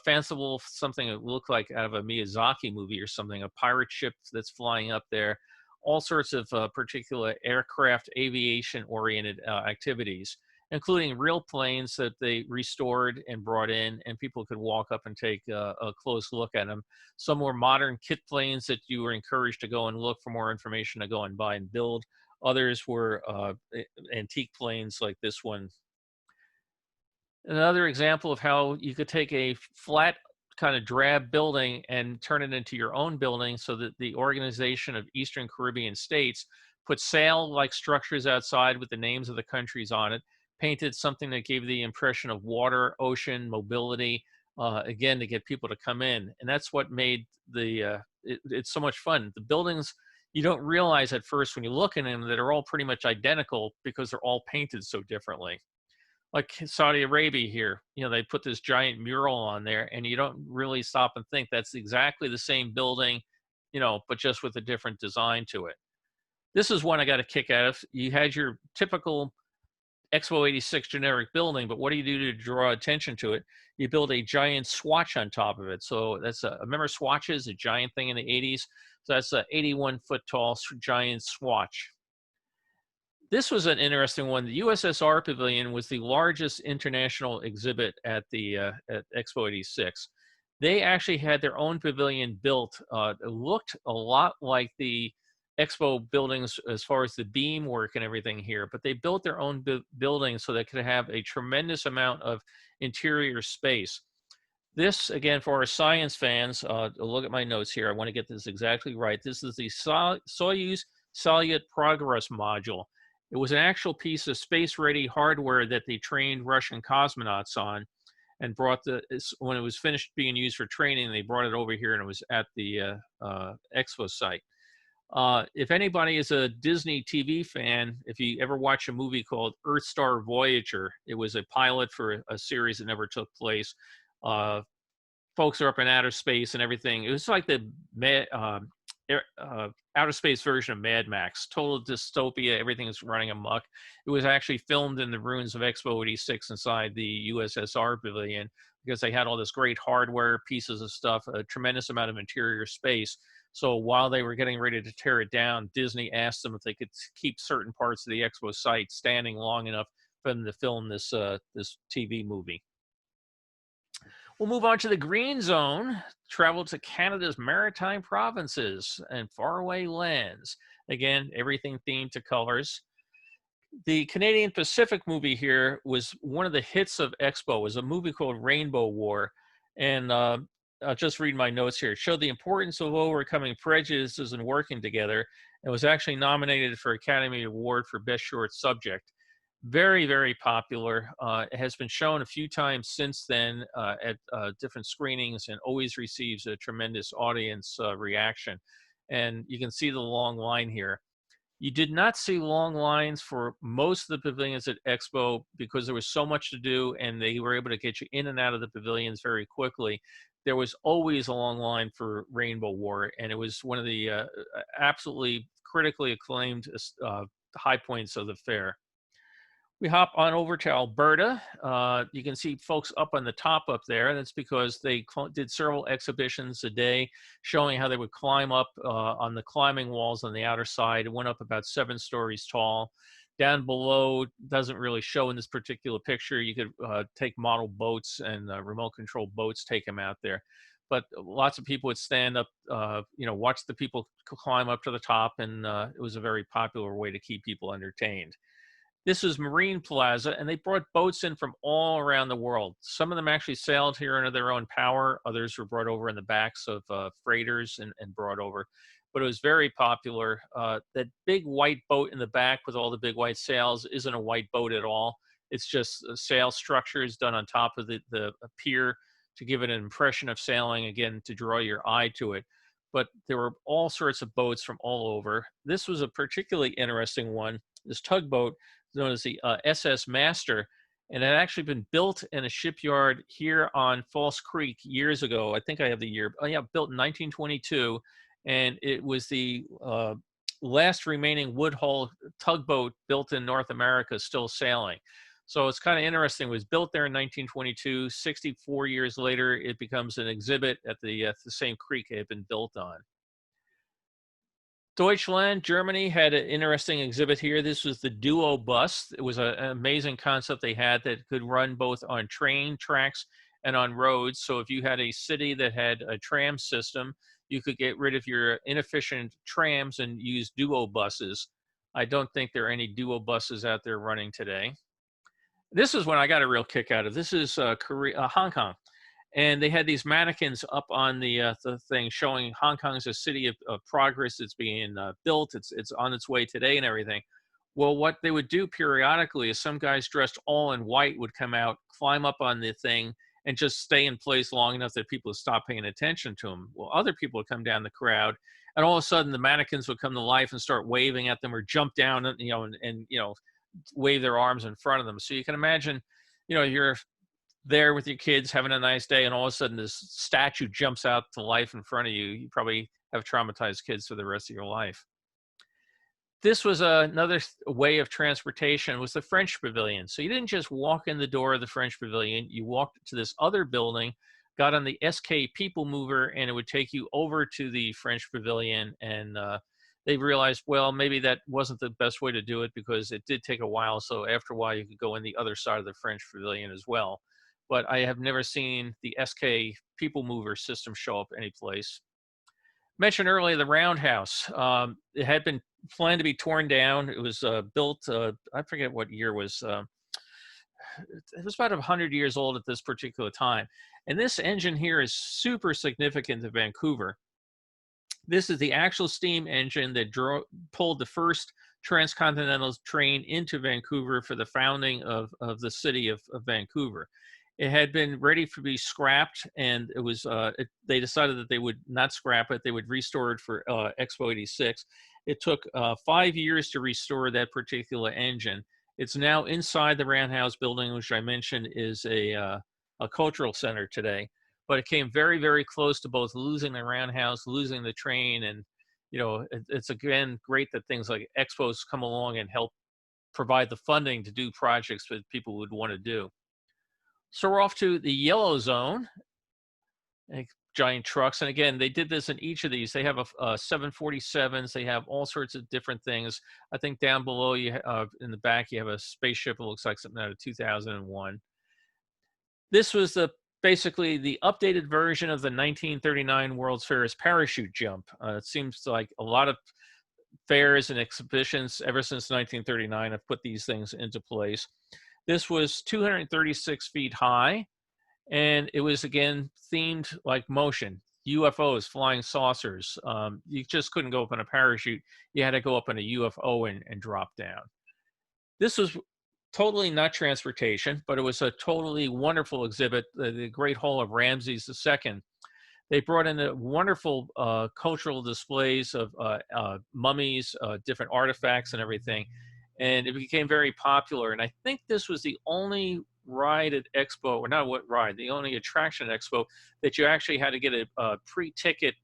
fanciful, something that looked like out of a Miyazaki movie or something, a pirate ship that's flying up there, all sorts of particular aircraft, aviation-oriented activities, including real planes that they restored and brought in, and people could walk up and take a close look at them. Some more modern kit planes that you were encouraged to go and look for more information to go and buy and build. Others were antique planes like this one. Another example of how you could take a flat kind of drab building and turn it into your own building, so that the Organization of Eastern Caribbean States put sail-like structures outside with the names of the countries on it, painted something that gave the impression of water, ocean, mobility, again, to get people to come in. And that's what made it's so much fun. The buildings, you don't realize at first when you look at them that are all pretty much identical because they're all painted so differently. Like Saudi Arabia here, they put this giant mural on there, and you don't really stop and think that's exactly the same building, but just with a different design to it. This is one I got a kick out of. You had your typical Expo 86 generic building, but what do you do to draw attention to it? You build a giant swatch on top of it. So that's remember swatches, a giant thing in the 80s? So that's an 81-foot tall giant swatch. This was an interesting one. The USSR Pavilion was the largest international exhibit at at Expo 86. They actually had their own pavilion built. It looked a lot like the Expo buildings as far as the beam work and everything here, but they built their own building so they could have a tremendous amount of interior space. This, again, for our science fans, look at my notes here. I want to get this exactly right. This is the Soyuz Salyut Progress module. It was an actual piece of space-ready hardware that they trained Russian cosmonauts on, and when it was finished being used for training, they brought it over here, and it was at the Expo site. If anybody is a Disney TV fan, if you ever watch a movie called Earthstar Voyager, it was a pilot for a series that never took place. Folks are up in outer space and everything. It was like the outer space version of Mad Max, total dystopia. Everything is running amok. It was actually filmed in the ruins of Expo 86 inside the USSR Pavilion, because they had all this great hardware, pieces of stuff, a tremendous amount of interior space. So while they were getting ready to tear it down, Disney asked them if they could keep certain parts of the Expo site standing long enough for them to film this TV movie. We'll move on to the green zone, travel to Canada's maritime provinces and faraway lands. Again, everything themed to colors. The Canadian Pacific movie here was one of the hits of Expo. It was a movie called Rainbow War. And I'll just read my notes here. It showed the importance of overcoming prejudices and working together. It was actually nominated for Academy Award for Best Short Subject. Very, very popular. It has been shown a few times since then at different screenings, and always receives a tremendous audience reaction. And you can see the long line here. You did not see long lines for most of the pavilions at Expo because there was so much to do, and they were able to get you in and out of the pavilions very quickly. There was always a long line for Rainbow War, and it was one of the absolutely critically acclaimed high points of the fair. We hop on over to Alberta. You can see folks up on the top up there. That's because they did several exhibitions a day showing how they would climb up on the climbing walls on the outer side. It went up about 7 stories tall. Down below doesn't really show in this particular picture. You could take model boats and remote control boats, take them out there. But lots of people would stand up, watch the people climb up to the top, and it was a very popular way to keep people entertained. This is Marine Plaza, and they brought boats in from all around the world. Some of them actually sailed here under their own power. Others were brought over in the backs of freighters and brought over. But it was very popular. That big white boat in the back with all the big white sails isn't a white boat at all. It's just a sail structures done on top of the pier to give it an impression of sailing, again, to draw your eye to it. But there were all sorts of boats from all over. This was a particularly interesting one. This tugboat known as the SS Master, and it had actually been built in a shipyard here on False Creek years ago. I think I have the year. Oh yeah, built in 1922, and it was the last remaining wood hull tugboat built in North America, still sailing. So it's kind of interesting. It was built there in 1922. 64 years later, it becomes an exhibit at the same creek it had been built on. Deutschland, Germany had an interesting exhibit here. This was the Duo bus. It was an amazing concept they had that could run both on train tracks and on roads. So if you had a city that had a tram system, you could get rid of your inefficient trams and use Duo buses. I don't think there are any Duo buses out there running today. This is when I got a real kick out of. This is Hong Kong. And they had these mannequins up on the thing showing Hong Kong as a city of progress. It's being built. It's on its way today and everything. Well, what they would do periodically is some guys dressed all in white would come out, climb up on the thing, and just stay in place long enough that people would stop paying attention to them. Well, other people would come down the crowd, and all of a sudden the mannequins would come to life and start waving at them or jump down, and wave their arms in front of them. So you can imagine, you're there with your kids having a nice day, and all of a sudden this statue jumps out to life in front of you. You probably have traumatized kids for the rest of your life. This was another way of transportation, was the French Pavilion. So you didn't just walk in the door of the French Pavilion. You walked to this other building, got on the SK People Mover, and it would take you over to the French Pavilion. And they realized, well, maybe that wasn't the best way to do it because it did take a while. So after a while, you could go in the other side of the French Pavilion as well. But I have never seen the SK People Mover system show up anyplace. Mentioned earlier the Roundhouse. It had been planned to be torn down. It was built, I forget what year was. It was about 100 years old at this particular time. And this engine here is super significant to Vancouver. This is the actual steam engine that pulled the first transcontinental train into Vancouver for the founding of the city of Vancouver. It had been ready to be scrapped, and it was. They decided that they would not scrap it; they would restore it for Expo '86. It took 5 years to restore that particular engine. It's now inside the Roundhouse building, which I mentioned is a cultural center today. But it came very, very close to both losing the Roundhouse, losing the train, and it's again great that things like expos come along and help provide the funding to do projects that people would want to do. So we're off to the yellow zone, giant trucks. And again, they did this in each of these. They have a 747s. They have all sorts of different things. I think down below you in the back, you have a spaceship. It looks like something out of 2001. This was basically the updated version of the 1939 World's Fair's parachute jump. It seems like a lot of fairs and exhibitions ever since 1939 have put these things into place. This was 236 feet high, and it was, again, themed like motion. UFOs, flying saucers. You just couldn't go up on a parachute. You had to go up on a UFO and drop down. This was totally not transportation, but it was a totally wonderful exhibit, the Great Hall of Ramses II. They brought in a wonderful cultural displays of mummies, different artifacts and everything. And it became very popular. And I think this was the only ride at Expo, or not what ride, the only attraction at Expo that you actually had to get a pre-ticket,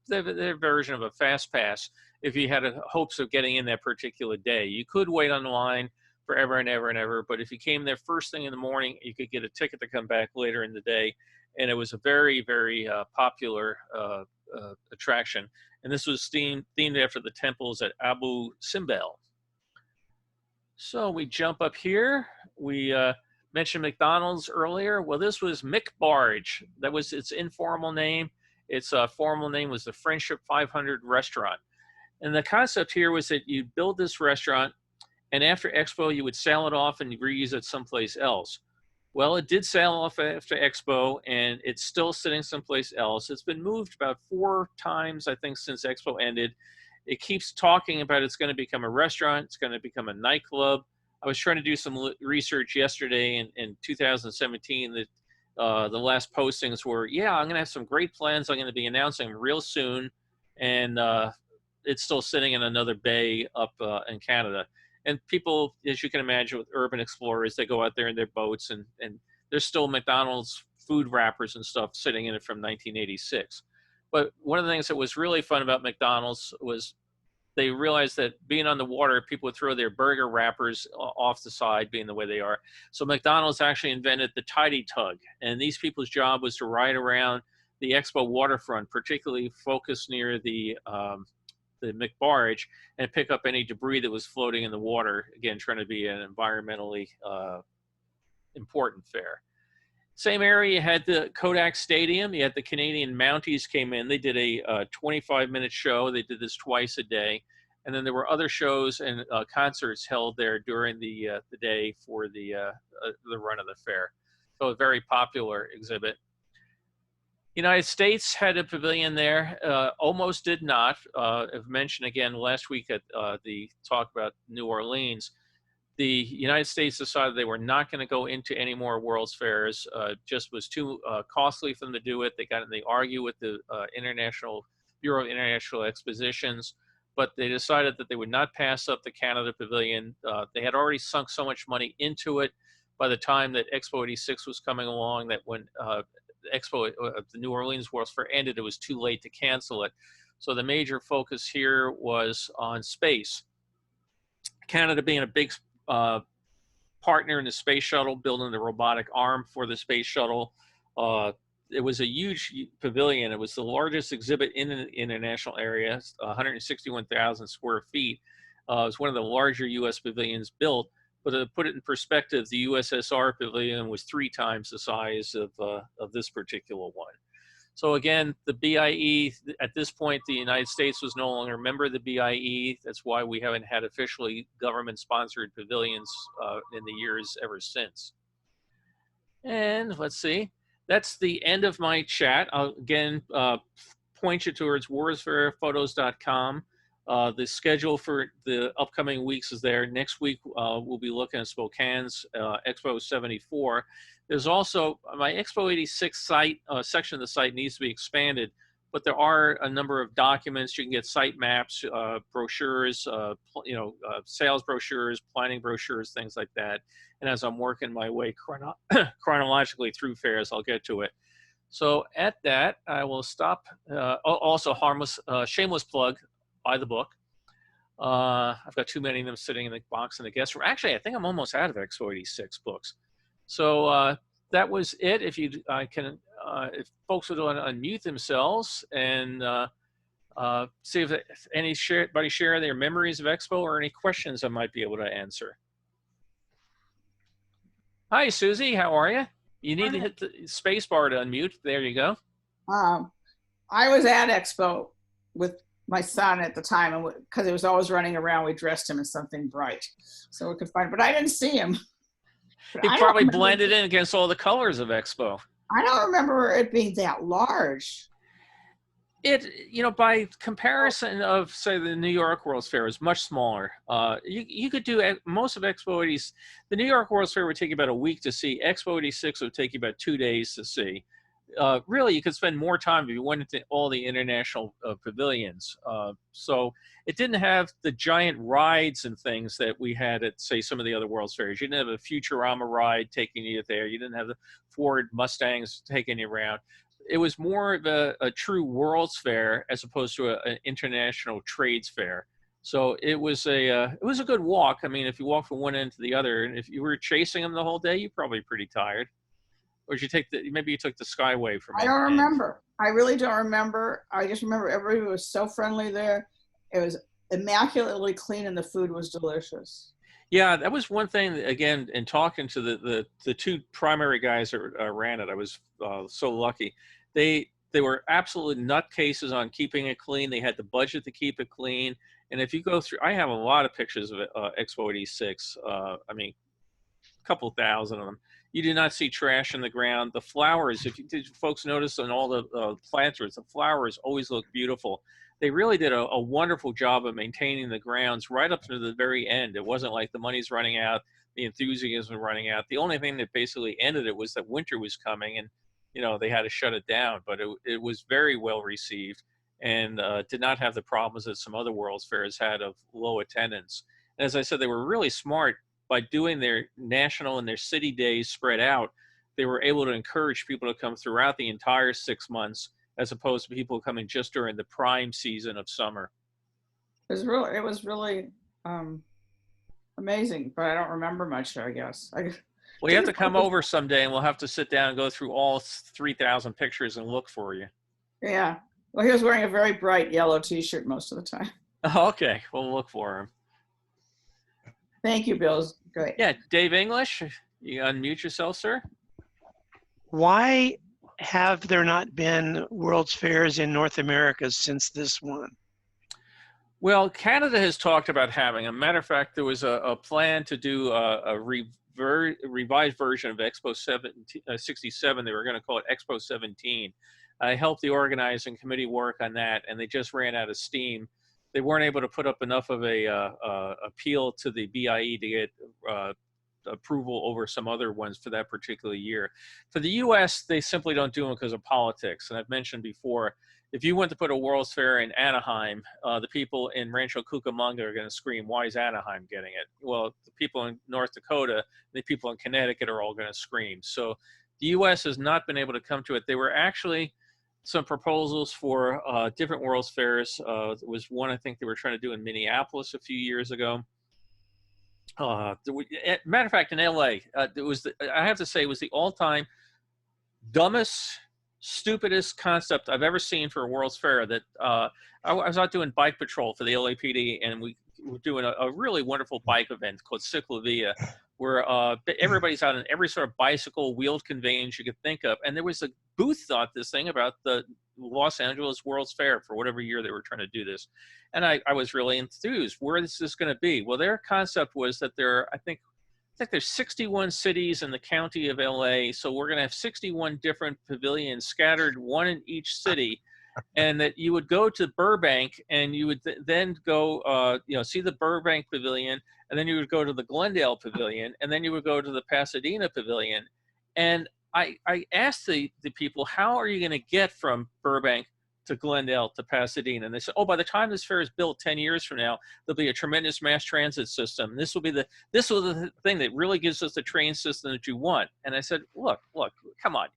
their version of a fast pass, if you had hopes of getting in that particular day. You could wait on the line forever and ever and ever, but if you came there first thing in the morning, you could get a ticket to come back later in the day. And it was a very, very popular attraction. And this was themed after the temples at Abu Simbel. So we jump up here. We mentioned McDonald's earlier. Well, this was McBarge. That was its informal name. Its formal name was the Friendship 500 Restaurant. And the concept here was that you build this restaurant, and after Expo, you would sell it off and reuse it someplace else. Well, it did sell off after Expo, and it's still sitting someplace else. It's been moved about 4 times, I think, since Expo ended. It keeps talking about it's going to become a restaurant, it's going to become a nightclub. I was trying to do some research yesterday in 2017 that the last postings were, yeah, I'm going to have some great plans I'm going to be announcing real soon. And it's still sitting in another bay up in Canada. And people, as you can imagine, with urban explorers, they go out there in their boats, and there's still McDonald's food wrappers and stuff sitting in it from 1986. But one of the things that was really fun about McDonald's was they realized that being on the water, people would throw their burger wrappers off the side, being the way they are. So McDonald's actually invented the Tidy Tug, and these people's job was to ride around the Expo Waterfront, particularly focused near the McBarge, and pick up any debris that was floating in the water. Again, trying to be an environmentally important fair. Same area, you had the Kodak Stadium. You had the Canadian Mounties came in. They did a 25-minute show. They did this twice a day. And then there were other shows and concerts held there during the day for the run of the fair. So a very popular exhibit. United States had a pavilion there. Almost did not. I've mentioned again last week at the talk about New Orleans. The United States decided they were not going to go into any more World's Fairs. Just was too costly for them to do it. They argue with the International Bureau of International Expositions, but they decided that they would not pass up the Canada Pavilion. They had already sunk so much money into it by the time that Expo 86 was coming along that when Expo, the New Orleans World's Fair ended, it was too late to cancel it. So the major focus here was on space. Canada being a big partner in the space shuttle, building the robotic arm for the space shuttle. It was a huge pavilion. It was the largest exhibit in the international area, 161,000 square feet. It was one of the larger U.S. pavilions built. But to put it in perspective, the USSR pavilion was 3 times the size of this particular one. So again, the BIE, at this point, the United States was no longer a member of the BIE. That's why we haven't had officially government-sponsored pavilions in the years ever since. And let's see, that's the end of my chat. I'll again point you towards worldfairphotos.com. The schedule for the upcoming weeks is there. Next week, we'll be looking at Spokane's Expo 74. There's also my Expo 86 site, section of the site needs to be expanded, but there are a number of documents. You can get site maps, brochures, sales brochures, planning brochures, things like that. And as I'm working my way chronologically through fairs, I'll get to it. So at that, I will stop. Also, shameless plug. Buy the book. I've got too many of them sitting in the box in the guest room. Actually, I think I'm almost out of Expo 86 books. So that was it. If you if folks would want to unmute themselves and see if anybody share their memories of Expo or any questions I might be able to answer. Hi, Susie. How are you? You need to hit the space bar to unmute. There you go. I was at Expo with my son at the time, and because he was always running around, we dressed him in something bright so we could find, but I didn't see him. He probably blended in against all the colors of Expo. I don't remember it being that large. It, by comparison of, say, the New York World's Fair is much smaller. You could do most of Expo 80s. The New York World's Fair would take you about a week to see. Expo 86 would take you about 2 days to see. Really, you could spend more time if you went into all the international pavilions. So it didn't have the giant rides and things that we had at, say, some of the other World's Fairs. You didn't have a Futurama ride taking you there. You didn't have the Ford Mustangs taking you around. It was more of a true World's Fair as opposed to an international trades fair. So it was a good walk. I mean, if you walk from one end to the other, and if you were chasing them the whole day, you're probably pretty tired. Or did you maybe you took the Skyway from I don't remember. I really don't remember. I just remember everybody was so friendly there. It was immaculately clean and the food was delicious. Yeah, that was one thing, again, in talking to the two primary guys that ran it. I was so lucky. They were absolute nutcases on keeping it clean. They had the budget to keep it clean. And if you go through, I have a lot of pictures of Expo 86. I mean, a couple thousand of them. You do not see trash in the ground. The flowers, if you did, folks notice on all the planters, the flowers always look beautiful. They really did a wonderful job of maintaining the grounds right up to the very end. It wasn't like the money's running out, the enthusiasm running out. The only thing that basically ended it was that winter was coming, and they had to shut it down. But it was very well received, and did not have the problems that some other World's Fairs had of low attendance. And as I said, they were really smart by doing their national and their city days spread out. They were able to encourage people to come throughout the entire 6 months, as opposed to people coming just during the prime season of summer. It was really amazing, but I don't remember much, I guess. Well, you have to come over someday, and we'll have to sit down and go through all 3,000 pictures and look for you. Yeah. Well, he was wearing a very bright yellow T-shirt most of the time. Okay, we'll look for him. Thank you, Bill. Great. Yeah, Dave English, you unmute yourself, sir. Why have there not been World's Fairs in North America since this one? Well, Canada has talked about having. A matter of fact, there was a plan to do a revised version of Expo 67. They were going to call it Expo 17. I helped the organizing committee work on that, and they just ran out of steam. They weren't able to put up enough of a appeal to the BIE to get approval over some other ones for that particular year. For the U.S., they simply don't do them because of politics. And I've mentioned before, if you went to put a World's Fair in Anaheim, the people in Rancho Cucamonga are going to scream, "Why is Anaheim getting it?" Well, the people in North Dakota, the people in Connecticut are all going to scream. So the U.S. has not been able to come to it. They were actually some proposals for different World's Fairs. There was one I think they were trying to do in Minneapolis a few years ago. Matter of fact, in LA, I have to say, it was the all-time dumbest, stupidest concept I've ever seen for a World's Fair. That I was out doing bike patrol for the LAPD, and we were doing a really wonderful bike event called Ciclovia, where everybody's out on every sort of bicycle, wheeled conveyance you could think of. And there was a booth thought this thing about the Los Angeles World's Fair for whatever year they were trying to do this. And I was really enthused. Where is this going to be? Well, their concept was that I think there's 61 cities in the county of LA. So we're going to have 61 different pavilions scattered, one in each city. And that you would go to Burbank, and you would then go, see the Burbank Pavilion, and then you would go to the Glendale Pavilion, and then you would go to the Pasadena Pavilion. And I asked the people, how are you going to get from Burbank to Glendale to Pasadena? And they said, oh, by the time this fair is built 10 years from now, there'll be a tremendous mass transit system. This will be the thing that really gives us the train system that you want. And I said, look, come on,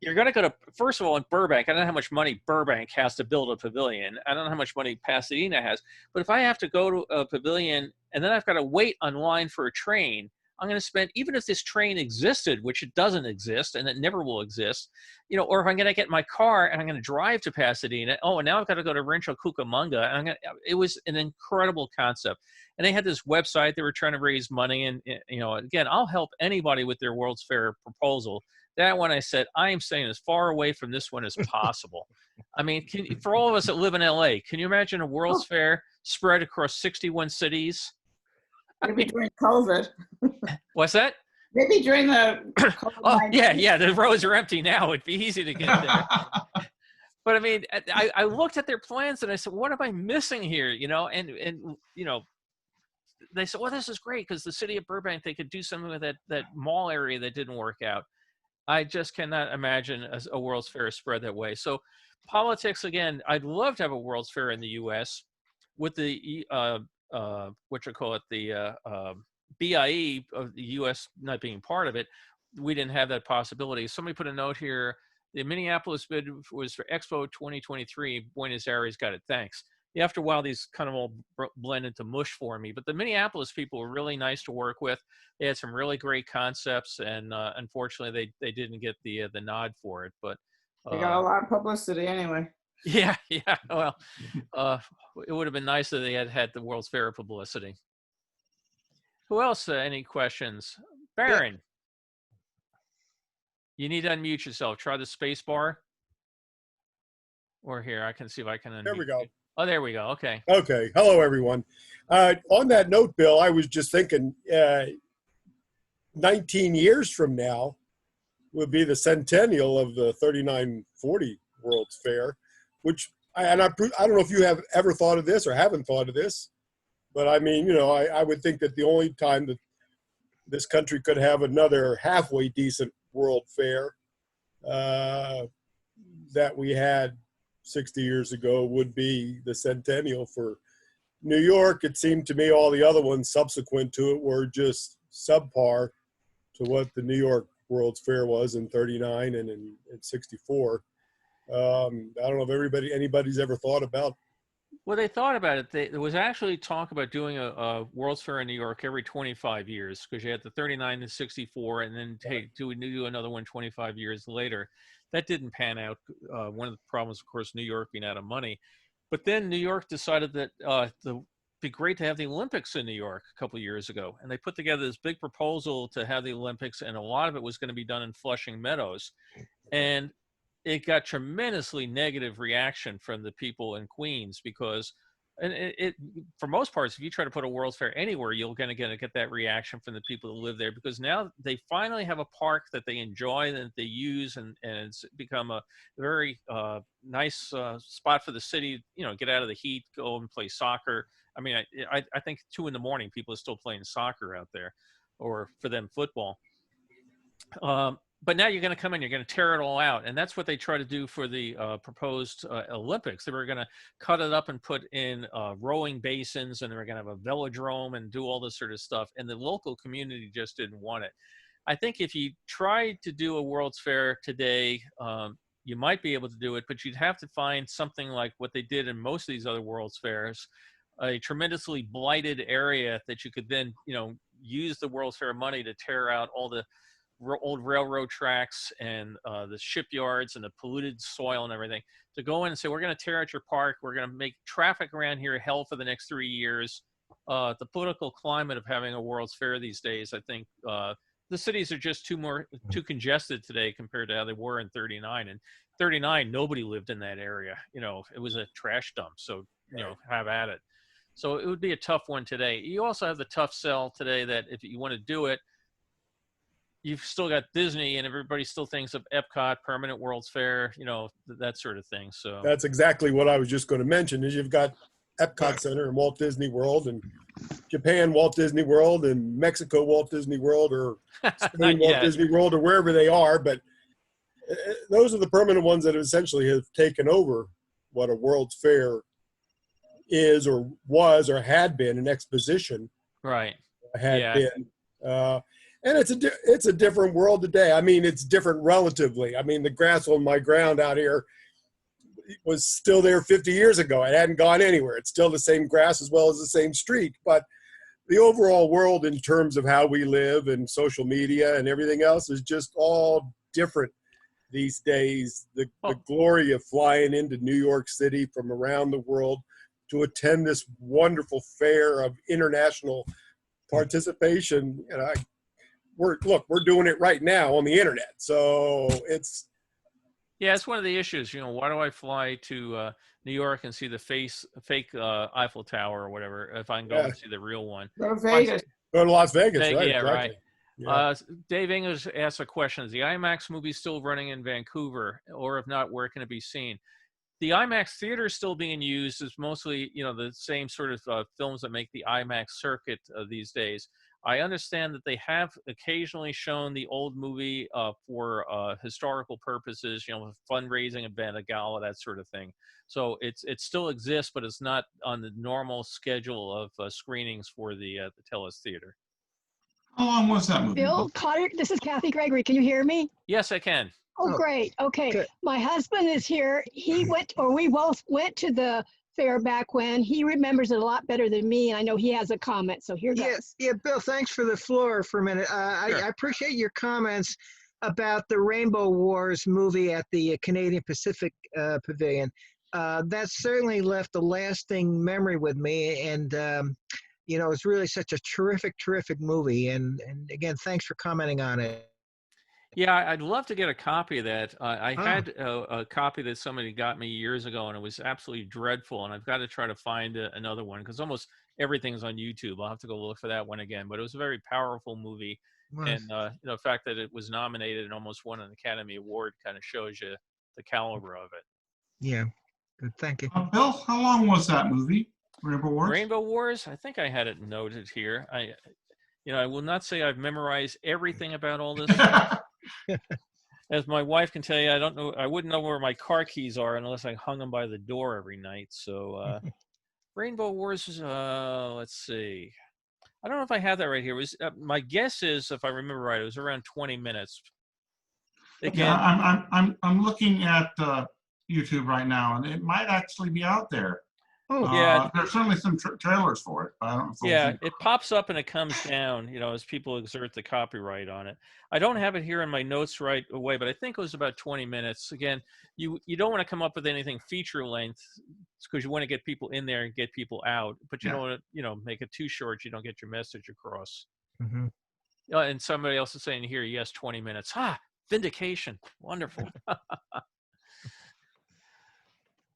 you're going to go to, first of all, in Burbank, I don't know how much money Burbank has to build a pavilion. I don't know how much money Pasadena has. But if I have to go to a pavilion and then I've got to wait online for a train, I'm going to spend, even if this train existed, which it doesn't exist and it never will exist, or if I'm going to get in my car and I'm going to drive to Pasadena, and now I've got to go to Rancho Cucamonga. And it was an incredible concept. And they had this website, they were trying to raise money. And, again, I'll help anybody with their World's Fair proposal. That one, I said, I am staying as far away from this one as possible. I mean, for all of us that live in LA, can you imagine a World's Fair spread across 61 cities? Maybe during COVID. What's that? Maybe during the COVID-19. Yeah. The roads are empty now. It'd be easy to get there. But I mean, I looked at their plans and I said, what am I missing here? And they said, well, this is great because the city of Burbank, they could do something with that mall area that didn't work out. I just cannot imagine a World's Fair spread that way. So politics, again, I'd love to have a World's Fair in the U.S. with the the BIE of the U.S. not being part of it. We didn't have that possibility. Somebody put a note here. The Minneapolis bid was for Expo 2023. Buenos Aires got it. Thanks. Yeah, after a while, these kind of all blend into mush for me. But the Minneapolis people were really nice to work with. They had some really great concepts, and unfortunately, they didn't get the nod for it. But they got a lot of publicity anyway. Yeah. Well, it would have been nice if they had the World's Fair publicity. Who else? Any questions? Baron, you need to unmute yourself. Try the space bar. Or here, I can see if I can There unmute we go. you. Oh, there we go. Okay. Okay. Hello, everyone. On that note, Bill, I was just thinking 19 years from now would be the centennial of the 3940 World's Fair, which, I don't know if you have ever thought of this or haven't thought of this, but I mean, you know, I would think that the only time that this country could have another halfway decent World Fair that we had 60 years ago would be the centennial for New York. It seemed to me all the other ones subsequent to it were just subpar to what the New York World's Fair was in 39 and in 64. I don't know if anybody's ever thought about. Well, they thought about it. There was actually talk about doing a World's Fair in New York every 25 years, because you had the 39 and 64, and then do another one 25 years later. That didn't pan out. One of the problems, of course, New York being out of money. But then New York decided that it'd be great to have the Olympics in New York a couple of years ago. And they put together this big proposal to have the Olympics, and a lot of it was going to be done in Flushing Meadows. And it got tremendously negative reaction from the people in Queens, because it for most parts, if you try to put a World's Fair anywhere, you're going to get that reaction from the people who live there, because now they finally have a park that they enjoy and that they use, and it's become a very nice spot for the city. You know, get out of the heat, go and play soccer. I mean, I think 2 a.m. people are still playing soccer out there, or for them football. But now you're going to come in, you're going to tear it all out. And that's what they try to do for the proposed Olympics. They were going to cut it up and put in rowing basins, and they were going to have a velodrome and do all this sort of stuff. And the local community just didn't want it. I think if you tried to do a World's Fair today, you might be able to do it, but you'd have to find something like what they did in most of these other World's Fairs, a tremendously blighted area that you could then, you know, use the World's Fair money to tear out all the old railroad tracks and the shipyards and the polluted soil and everything, to go in and say, we're going to tear out your park. We're going to make traffic around here hell for the next 3 years. The political climate of having a World's Fair these days, I think the cities are just too congested today compared to how they were in 39. And 39, nobody lived in that area. You know, it was a trash dump. So, you know, have at it. So it would be a tough one today. You also have the tough sell today that if you want to do it, you've still got Disney, and everybody still thinks of Epcot, Permanent World's Fair, you know, that sort of thing. So That's exactly what I was just going to mention, is you've got Epcot Center and Walt Disney World, and Japan Walt Disney World, and Mexico Walt Disney World, or Spain Walt Disney World, or wherever they are. But those are the permanent ones that essentially have taken over what a World's Fair is, or was, or had been. An exposition right had been. And it's a different world today. I mean, it's different relatively. I mean, the grass on my ground out here was still there 50 years ago. It hadn't gone anywhere. It's still the same grass as well as the same street. But the overall world, in terms of how we live and social media and everything else, is just all different these days. The glory of flying into New York City from around the world to attend this wonderful fair of international participation, you know, we're doing it right now on the internet. So it's one of the issues. You know, why do I fly to New York and see the fake Eiffel Tower or whatever if I can go and see the real one? Go to Vegas. Go to Las Vegas, right? Yeah, exactly. right. Yeah. Dave English asked a question: is the IMAX movie still running in Vancouver, or if not, where can it be seen? The IMAX theater is still being used. It's mostly, you know, the same sort of films that make the IMAX circuit these days. I understand that they have occasionally shown the old movie for historical purposes, you know, fundraising event, a gala, that sort of thing. So it still exists, but it's not on the normal schedule of screenings for the Telus Theater. How long was that movie? Bill Cotter, this is Kathy Gregory. Can you hear me? Yes, I can. Oh, great. Okay. Good. My husband is here. We both went to the fair back when. He remembers it a lot better than me, and I know he has a comment, so here goes. Yes, yeah, Bill, thanks for the floor for a minute. Sure. I appreciate your comments about the Rainbow Wars movie at the Canadian Pacific Pavilion. That certainly left a lasting memory with me, and you know, it's really such a terrific, terrific movie. And again, thanks for commenting on it. Yeah, I'd love to get a copy of that. I Oh. had a copy that somebody got me years ago, and it was absolutely dreadful. And I've got to try to find another one because almost everything's on YouTube. I'll have to go look for that one again. But it was a very powerful movie, Well, and the fact that it was nominated and almost won an Academy Award kind of shows you the caliber of it. yeah, good. Thank you. Bill, how long was that movie, Rainbow Wars? Rainbow Wars. I think I had it noted here. I will not say I've memorized everything about all this. As my wife can tell you, I don't know. I wouldn't know where my car keys are unless I hung them by the door every night. So, Rainbow Wars. Let's see. I don't know if I have that right here. It was my guess is, if I remember right, it was around 20 minutes. Again, Yeah, I'm looking at YouTube right now, and it might actually be out there. Oh, yeah. There's certainly some trailers for it, but I don't know if Yeah, it pops up and it comes down, as people exert the copyright on it. I don't have it here in my notes right away, but I think it was about 20 minutes. Again, you don't want to come up with anything feature length because you want to get people in there and get people out, but you don't want to, make it too short. You don't get your message across. mm-hmm. And somebody else is saying here, yes, 20 minutes. Vindication. Wonderful.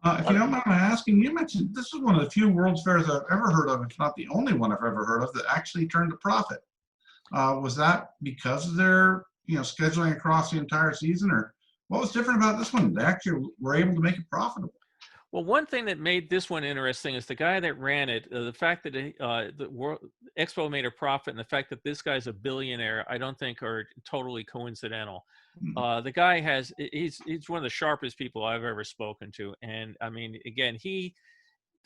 If you don't mind my asking, you mentioned this is one of the few World's Fairs I've ever heard of. It's not the only one I've ever heard of that actually turned a profit. Was that because of their, scheduling across the entire season, or what was different about this one? They actually were able to make it profitable. Well, one thing that made this one interesting is the guy that ran it. The fact that the World Expo made a profit, and the fact that this guy's a billionaire, I don't think are totally coincidental. The guy he's one of the sharpest people I've ever spoken to, and I mean, again,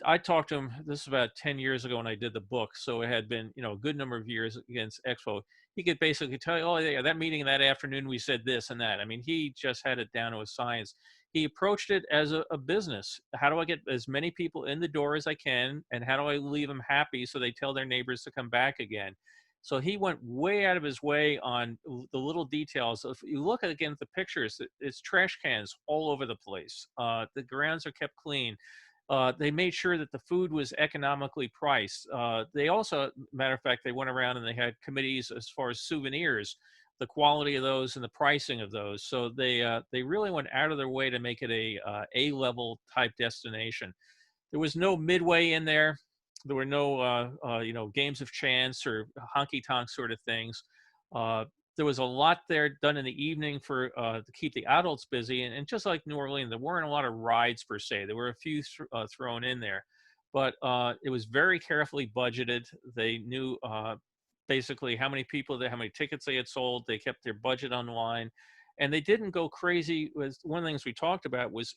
I talked to him. This is about 10 years ago when I did the book, so it had been a good number of years against Expo. He could basically tell you, oh yeah, that meeting that afternoon we said this and that. I mean, he just had it down to a science. He approached it as a business. How do I get as many people in the door as I can, and how do I leave them happy so they tell their neighbors to come back again? So he went way out of his way on the little details. If you look at the pictures, it's trash cans all over the place. The grounds are kept clean. They made sure that the food was economically priced. They also, matter of fact, they went around and they had committees as far as souvenirs, the quality of those and the pricing of those. So they really went out of their way to make it A-level type destination. There was no midway in there. There were no, games of chance or honky-tonk sort of things. There was a lot there done in the evening for to keep the adults busy. And just like New Orleans, there weren't a lot of rides per se. There were a few thrown in there. But it was very carefully budgeted. They knew basically how many people, how many tickets they had sold. They kept their budget on line. And they didn't go crazy. One of the things we talked about was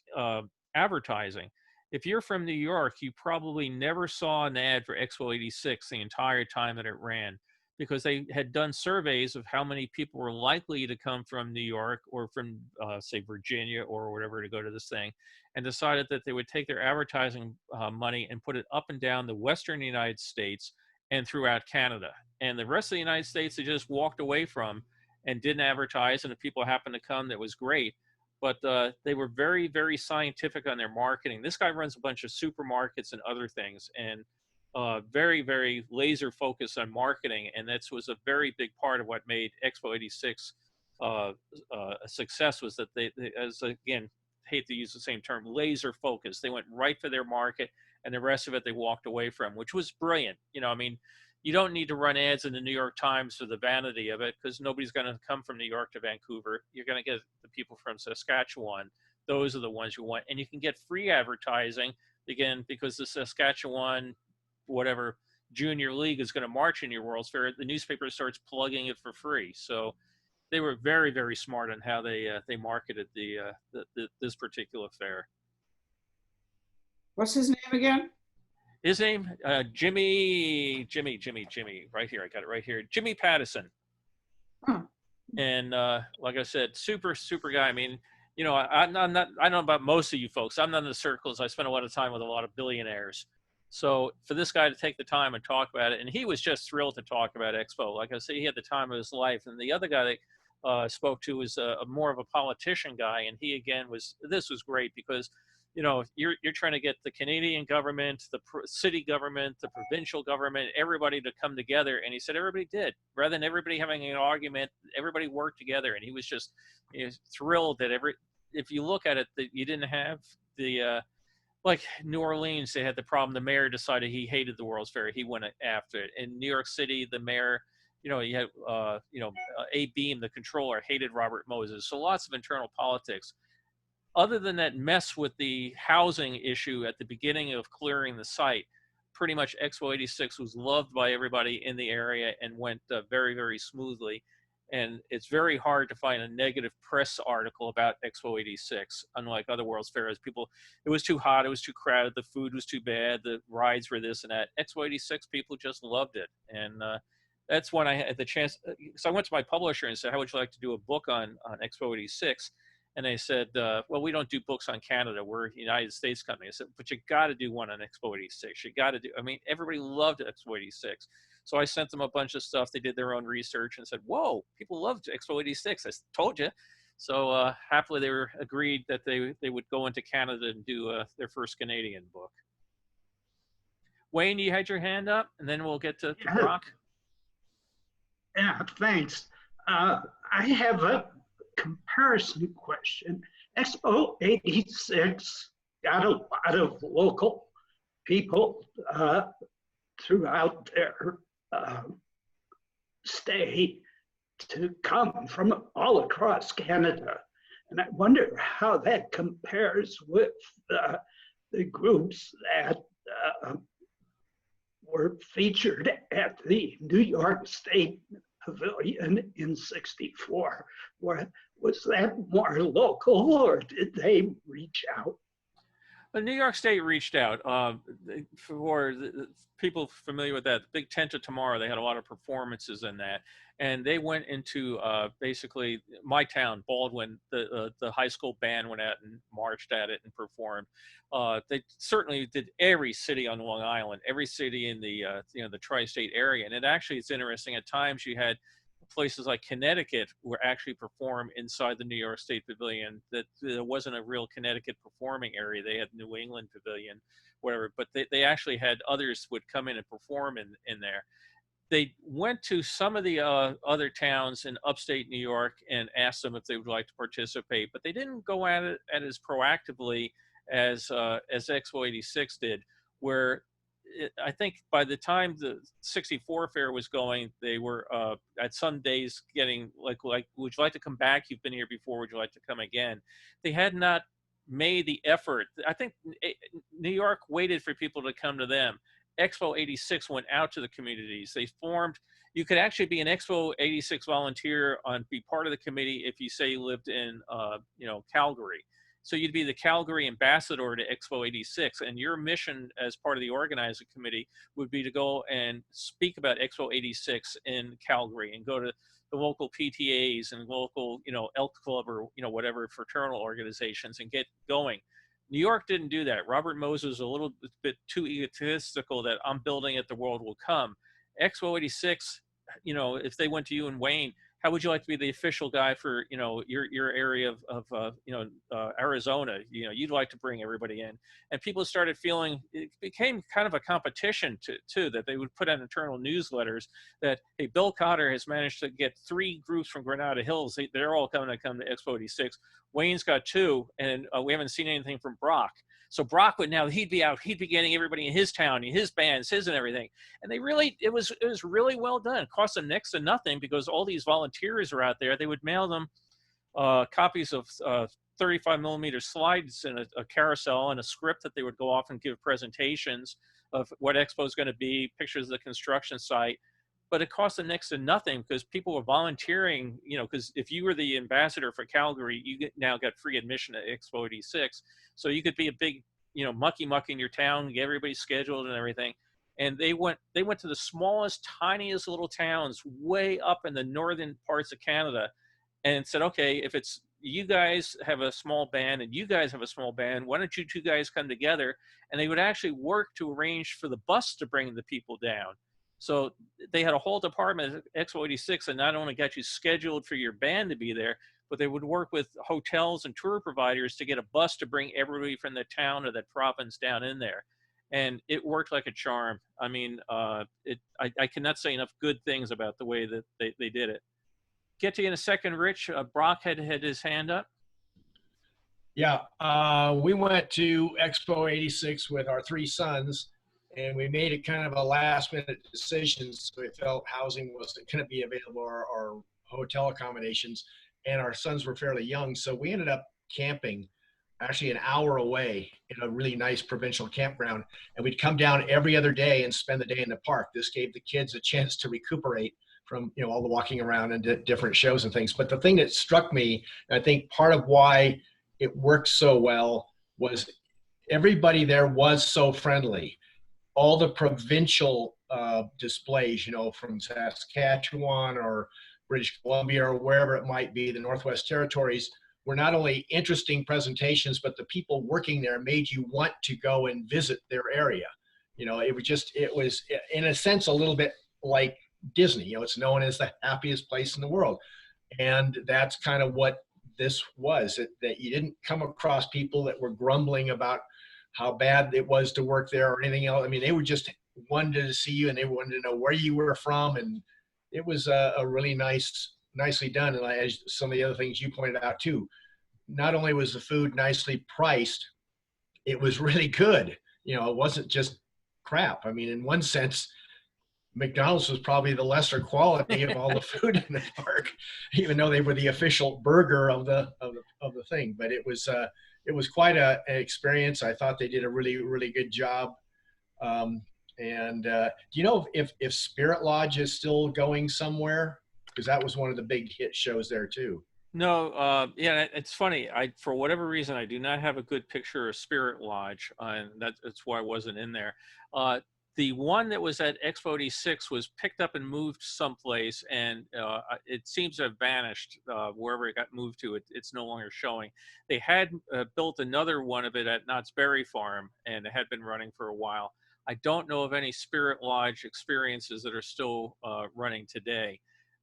advertising. If you're from New York, you probably never saw an ad for Expo 86 the entire time that it ran, because they had done surveys of how many people were likely to come from New York or from, say, Virginia or whatever to go to this thing, and decided that they would take their advertising money and put it up and down the Western United States and throughout Canada. And the rest of the United States, they just walked away from and didn't advertise. And if people happened to come, that was great. But they were very, very scientific on their marketing. This guy runs a bunch of supermarkets and other things, and very, very laser focused on marketing. And that was a very big part of what made Expo 86 a success, was that they, as again, hate to use the same term, laser focused. They went right for their market, and the rest of it they walked away from, which was brilliant. I mean, you don't need to run ads in the New York Times for the vanity of it, because nobody's going to come from New York to Vancouver. You're going to get the people from Saskatchewan. Those are the ones you want. And you can get free advertising, again, because the Saskatchewan, whatever, junior league is going to march in your World's Fair. The newspaper starts plugging it for free. So they were very, very smart on how they marketed this particular fair. What's his name again? His name, Jimmy, right here. I got it right here. Jimmy Pattison. Huh. And like I said, super, super guy. I mean, I don't know about most of you folks. I'm not in the circles. I spend a lot of time with a lot of billionaires. So for this guy to take the time and talk about it, and he was just thrilled to talk about Expo. Like I say, he had the time of his life. And the other guy that spoke to was more of a politician guy. And he, again, this was great, because you're trying to get the Canadian government, the city government, the provincial government, everybody to come together. And he said everybody did. Rather than everybody having an argument, everybody worked together. And he was just thrilled that if you look at it, that you didn't have the like New Orleans, they had the problem. The mayor decided he hated the World's Fair. He went after it. In New York City, the mayor, you had, A. Beam, the controller, hated Robert Moses. So lots of internal politics. Other than that mess with the housing issue at the beginning of clearing the site, pretty much Expo 86 was loved by everybody in the area and went very, very smoothly. And it's very hard to find a negative press article about Expo 86, unlike other World's Fairs. It was too hot, it was too crowded, the food was too bad, the rides were this and that. Expo 86, people just loved it. And that's when I had the chance, so I went to my publisher and said, how would you like to do a book on Expo 86? And they said, well, we don't do books on Canada. We're a United States company. I said, but you got to do one on Expo 86. You got to do, everybody loved Expo 86. So I sent them a bunch of stuff. They did their own research and said, whoa, people loved Expo 86. I told you. So happily they were agreed that they would go into Canada and do their first Canadian book. Wayne, you had your hand up, and then we'll get to Brock. Yeah, thanks. I have a comparison question. Expo 86 got a lot of local people throughout their stay to come from all across Canada. And I wonder how that compares with the groups that were featured at the New York State Pavilion in '64. Was that more local, or did they reach out? New York State reached out. For the people familiar with that, Big Tent of Tomorrow, they had a lot of performances in that. And they went into basically my town, Baldwin, the high school band went out and marched at it and performed. They certainly did every city on Long Island, every city in the the tri-state area. And it's interesting, at times you had places like Connecticut were actually perform inside the New York State Pavilion. That there wasn't a real Connecticut performing area. They had New England Pavilion, whatever, but they actually had others would come in and perform in there. They went to some of the other towns in upstate New York and asked them if they would like to participate, but they didn't go at it as proactively as Expo 86 did, where I think by the time the '64 fair was going, they were at some days getting like, would you like to come back? You've been here before. Would you like to come again? They had not made the effort. I think New York waited for people to come to them. Expo 86 went out to the communities. They formed. You could actually be an Expo 86 volunteer and be part of the committee if you say you lived in Calgary. So you'd be the Calgary ambassador to Expo 86, and your mission as part of the organizing committee would be to go and speak about Expo 86 in Calgary and go to the local PTAs and local, Elk Club or, whatever fraternal organizations and get going. New York didn't do that. Robert Moses was a little bit too egotistical that I'm building it, the world will come. Expo 86, if they went to you and Wayne, how would you like to be the official guy for your area of Arizona? You'd like to bring everybody in, and people started feeling it became kind of a competition too, that they would put out internal newsletters that, hey, Bill Cotter has managed to get 3 groups from Granada Hills. They're all going to come to Expo 86. Wayne's got 2, and we haven't seen anything from Brock. So Brock he'd be out, he'd be getting everybody in his town, his bands, his and everything. And it was really well done. It cost them next to nothing because all these volunteers are out there. They would mail them copies of 35 millimeter slides and a carousel and a script that they would go off and give presentations of what Expo is going to be, pictures of the construction site. But it cost them next to nothing because people were volunteering, because if you were the ambassador for Calgary, you now got free admission to Expo 86. So you could be a big, mucky in your town, get everybody scheduled and everything. And they went to the smallest, tiniest little towns way up in the northern parts of Canada and said, okay, if it's you guys have a small band and you guys have a small band, why don't you 2 guys come together? And they would actually work to arrange for the bus to bring the people down. So they had a whole department at Expo 86 that not only got you scheduled for your band to be there, but they would work with hotels and tour providers to get a bus to bring everybody from the town or that province down in there. And it worked like a charm. I mean, I cannot say enough good things about the way that they did it. Get to you in a second, Rich. Brock had his hand up. Yeah, we went to Expo 86 with our 3 sons, and we made it kind of a last-minute decision. So we felt housing wasn't going to be available, or hotel accommodations, and our sons were fairly young. So we ended up camping actually an hour away in a really nice provincial campground. And we'd come down every other day and spend the day in the park. This gave the kids a chance to recuperate from, you know, all the walking around and different shows and things. But the thing that struck me, and I think part of why it worked so well, was everybody there was so friendly. All the provincial displays, you know, from Saskatchewan or British Columbia or wherever it might be, the Northwest Territories, were not only interesting presentations, but the people working there made you want to go and visit their area. You know, it was in a sense a little bit like Disney. You know, it's known as the happiest place in the world. And that's kind of what this was, that you didn't come across people that were grumbling about how bad it was to work there or anything else. I mean, they were just wanted to see you, and they wanted to know where you were from. And it was a really nicely done. And as some of the other things you pointed out too, not only was the food nicely priced, it was really good. You know, it wasn't just crap. I mean, in one sense, McDonald's was probably the lesser quality of all the food in the park, even though they were the official burger of the thing. But it was quite an experience. I thought they did a really good job. Do you know if Spirit Lodge is still going somewhere? Because that was one of the big hit shows there too. No, yeah, it's funny. For whatever reason, I do not have a good picture of Spirit Lodge, and that's why I wasn't in there. The one that was at Expo 86 was picked up and moved someplace, and it seems to have vanished wherever it got moved to. It's no longer showing. They had built another one of it at Knott's Berry Farm, and it had been running for a while. I don't know of any Spirit Lodge experiences that are still running today.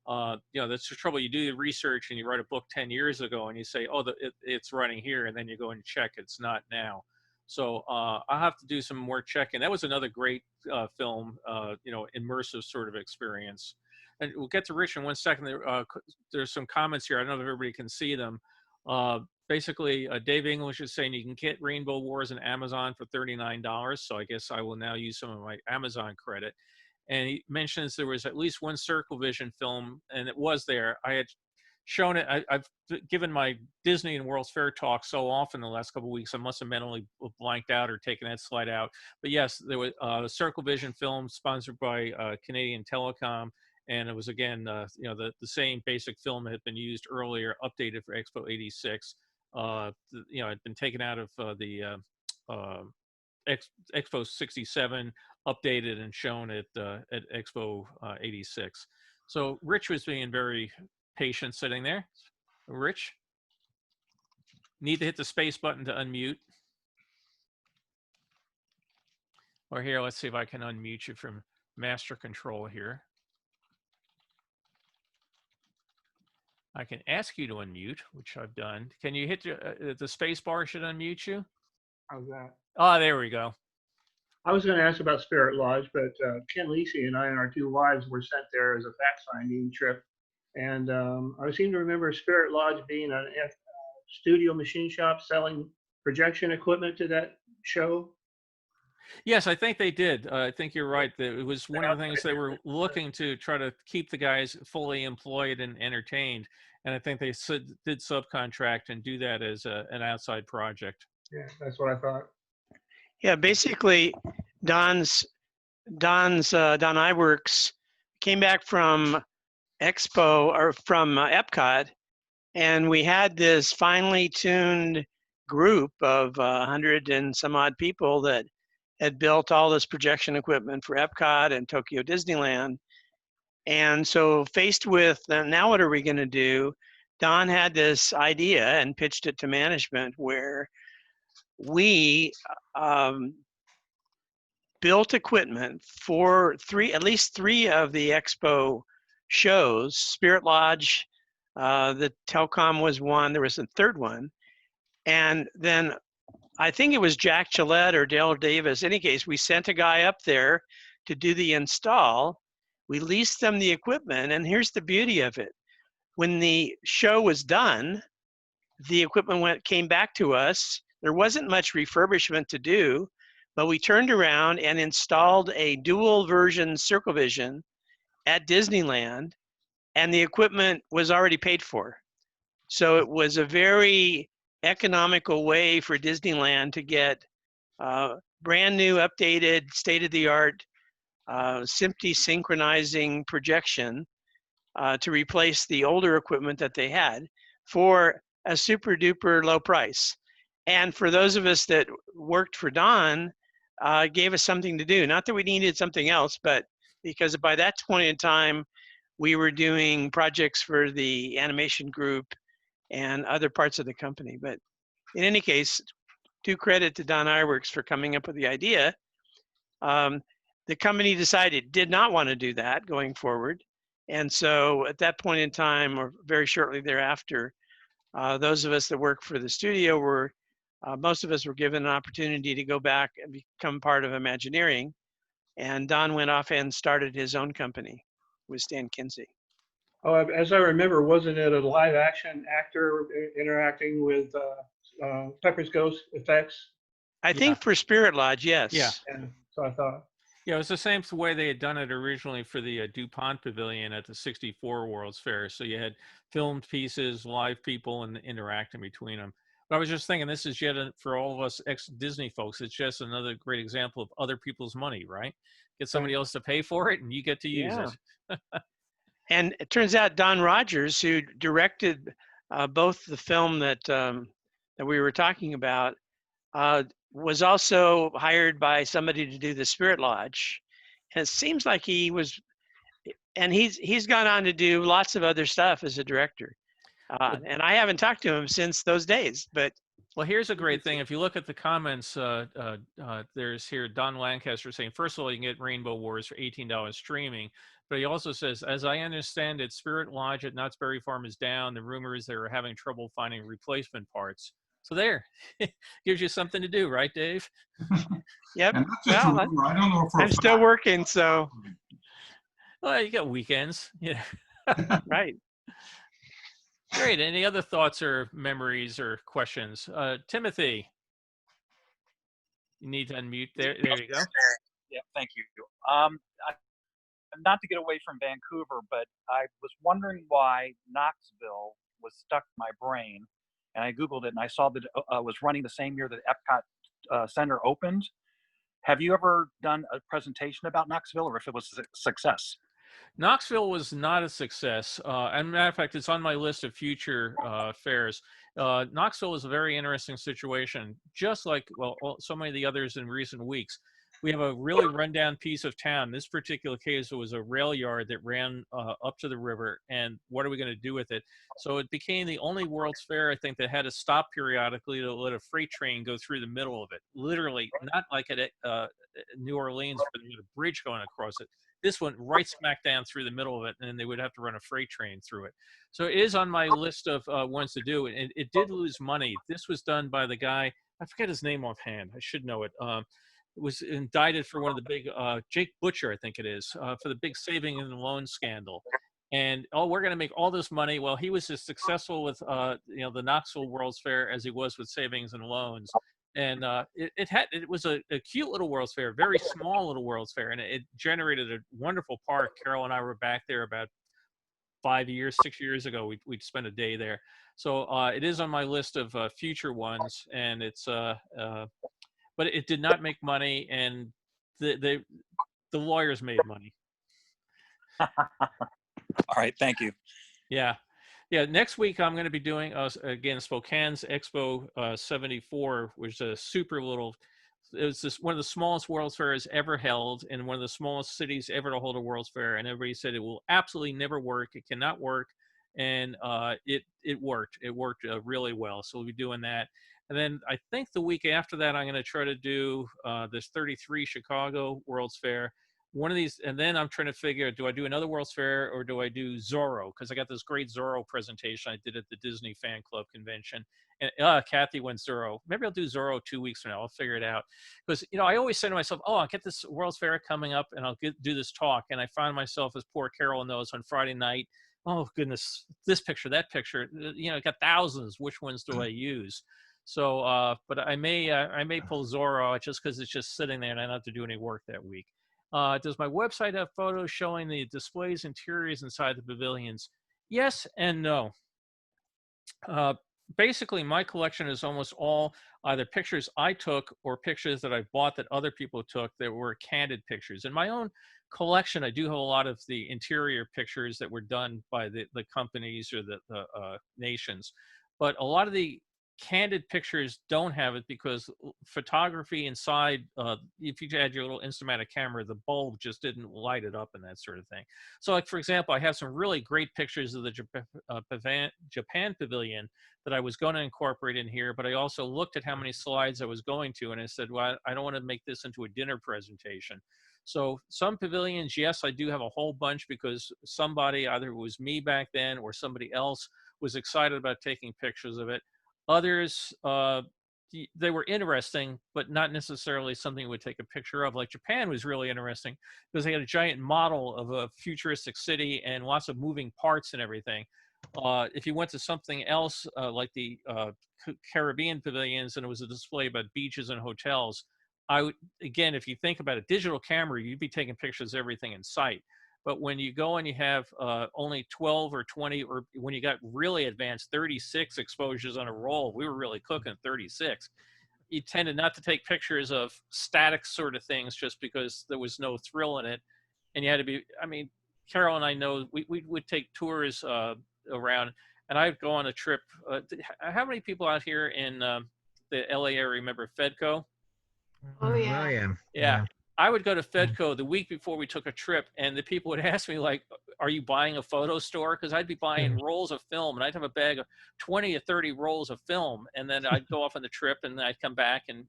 You know, that's the trouble. You do the research and you write a book 10 years ago and you say, oh, it's running here. And then you go and check, it's not now. So I'll have to do some more checking. That was another great film, you know, immersive sort of experience. And we'll get to Rich in one second. There's some comments here. I don't know if everybody can see them. Basically, Dave English is saying you can get Rainbow Wars on Amazon for $39. So I guess I will now use some of my Amazon credit. And he mentions there was at least one Circle Vision film, and it was there. I had shown it. I've given my Disney and World's Fair talk so often the last couple of weeks, I must have mentally blanked out or taken that slide out. But yes, there was a Circle Vision film sponsored by Canadian Telecom, and it was again, you know, the same basic film that had been used earlier, updated for Expo 86. You know, it had been taken out of the Expo 67, updated and shown at Expo 86. So Rich was being very patient sitting there. Rich, need to hit the space button to unmute. Or here, let's see if I can unmute you from master control here. I can ask you to unmute, which I've done. Can you hit the space bar should unmute you? How's that? Oh, there we go. I was going to ask about Spirit Lodge, but Ken Lisi and I and our 2 wives were sent there as a fact-finding trip. And I seem to remember Spirit Lodge being a studio machine shop selling projection equipment to that show. Yes, I think they did. I think you're right. It was one of the things they were looking to try to keep the guys fully employed and entertained. And I think they did subcontract and do that as an outside project. Yeah, that's what I thought. Yeah, basically, Don Iwerks came back from Expo or from Epcot, and we had this finely tuned group of 100 and some odd people that had built all this projection equipment for Epcot and Tokyo Disneyland. And so faced with now what are we going to do, Don had this idea and pitched it to management where we built equipment for at least three of the Expo shows, Spirit Lodge, The telecom was one. There was a third one. And then I think it was Jack Gillette or Dale Davis. In any case, we sent a guy up there to do the install. We leased them the equipment. And here's the beauty of it. When the show was done, the equipment came back to us. There wasn't much refurbishment to do, but we turned around and installed a dual version Circle Vision at Disneyland, and the equipment was already paid for. So it was a very economical way for Disneyland to get brand new, updated, state-of-the-art, SMPTE synchronizing projection to replace the older equipment that they had for a super duper low price. And for those of us that worked for Don, gave us something to do. Not that we needed something else, but because by that point in time, we were doing projects for the animation group and other parts of the company. But in any case, due credit to Don Iwerks for coming up with the idea. The company decided did not want to do that going forward. And so at that point in time, or very shortly thereafter, those of us that work for the studio were, most of us were given an opportunity to go back and become part of Imagineering. And Don went off and started his own company with Stan Kinsey. Oh, as I remember, wasn't it a live action actor interacting with Pepper's Ghost effects? I think for Spirit Lodge, yes. Yeah. And so I thought. Yeah, it was the same way they had done it originally for the DuPont Pavilion at the '64 World's Fair. So you had filmed pieces, live people, and interacting between them. But I was just thinking, this is yet for all of us ex-Disney folks, it's just another great example of other people's money, right? Get somebody else to pay for it, and you get to use it. And it turns out Don Rogers, who directed both the film that that we were talking about, was also hired by somebody to do the Spirit Lodge. And it seems like he was, and he's gone on to do lots of other stuff as a director. And I haven't talked to him since those days, but. Well, here's a great thing. If you look at the comments, there's here Don Lancaster saying, first of all, you can get Rainbow Wars for $18 streaming. But he also says, as I understand it, Spirit Lodge at Knott's Berry Farm is down. The rumor is they're having trouble finding replacement parts. So there, gives you something to do, right, Dave? Yep. And that's just a rumor. I don't know for a I'm still fact. working, so. Well, you got weekends. Yeah. Right. Great. Any other thoughts or memories or questions? Timothy, you need to unmute there. There you go. Yeah, thank you. Not to get away from Vancouver, but I was wondering why Knoxville was stuck in my brain. And I Googled it and I saw that it was running the same year that Epcot Center opened. Have you ever done a presentation about Knoxville, or if it was a success? Knoxville was not a success. As a matter of fact, it's on my list of future fairs. Knoxville is a very interesting situation, just like, well, so many of the others in recent weeks. We have a really rundown piece of town. This particular case, it was a rail yard that ran up to the river, and what are we going to do with it? So it became the only World's Fair, I think, that had to stop periodically to let a freight train go through the middle of it. Literally, not like at New Orleans where they had a bridge going across it. This went right smack down through the middle of it, and then they would have to run a freight train through it. So it is on my list of ones to do. And it did lose money. This was done by the guy, I forget his name offhand. I should know it. It was indicted for one of the big, Jake Butcher, I think it is, for the big saving and loan scandal. And, oh, we're going to make all this money. Well, he was as successful with, the Knoxville World's Fair as he was with savings and loans. And it was a cute little World's Fair, very small little World's Fair, and it generated a wonderful park. Carol and I were back there about 6 years ago. We'd spent a day there. So it is on my list of future ones, and it's but it did not make money, and the lawyers made money. All right, thank you. Yeah. Yeah, next week I'm going to be doing, again, Spokane's Expo 74, which is a super little, it was one of the smallest World's Fairs ever held, and one of the smallest cities ever to hold a World's Fair, and everybody said it will absolutely never work, it cannot work, and it worked. It worked really well, so we'll be doing that. And then I think the week after that, I'm going to try to do this 33 Chicago World's Fair. one of these, and then I'm trying to figure, do I do another World's Fair or do I do Zorro? Because I got this great Zorro presentation I did at the Disney Fan Club convention. And Kathy went Zorro. Maybe I'll do Zorro 2 weeks from now. I'll figure it out. Because, you know, I always say to myself, oh, I'll get this World's Fair coming up and I'll do this talk. And I find myself, as poor Carol knows, on Friday night, oh, goodness, this picture, that picture, you know, I got thousands. Which ones do I use? So, but I may pull Zorro out just because it's just sitting there and I don't have to do any work that week. Does my website have photos showing the displays interiors inside the pavilions? Yes and no. Basically, my collection is almost all either pictures I took or pictures that I bought that other people took that were candid pictures. In my own collection, I do have a lot of the interior pictures that were done by the companies or the nations. But a lot of the candid pictures don't have it because photography inside, if you had your little Instamatic camera, the bulb just didn't light it up and that sort of thing. So like, for example, I have some really great pictures of the Japan Pavilion that I was going to incorporate in here, but I also looked at how many slides I was going to, and I said, well, I don't want to make this into a dinner presentation. So some pavilions, yes, I do have a whole bunch because somebody, either it was me back then or somebody else, was excited about taking pictures of it. Others, they were interesting, but not necessarily something you would take a picture of. Like Japan was really interesting because they had a giant model of a futuristic city and lots of moving parts and everything. If you went to something else, like the Caribbean pavilions, and it was a display about beaches and hotels, I would, again, if you think about a digital camera, you'd be taking pictures of everything in sight. But when you go and you have only 12 or 20, or when you got really advanced, 36 exposures on a roll, we were really cooking 36. You tended not to take pictures of static sort of things just because there was no thrill in it. And you had to be, I mean, Carol and I know we would take tours around, and I'd go on a trip. How many people out here in the LA area remember Fedco? Oh, yeah. Oh, yeah. Yeah. I would go to Fedco the week before we took a trip, and the people would ask me, like, are you buying a photo store? Because I'd be buying rolls of film, and I'd have a bag of 20 or 30 rolls of film, and then I'd go off on the trip, and then I'd come back, and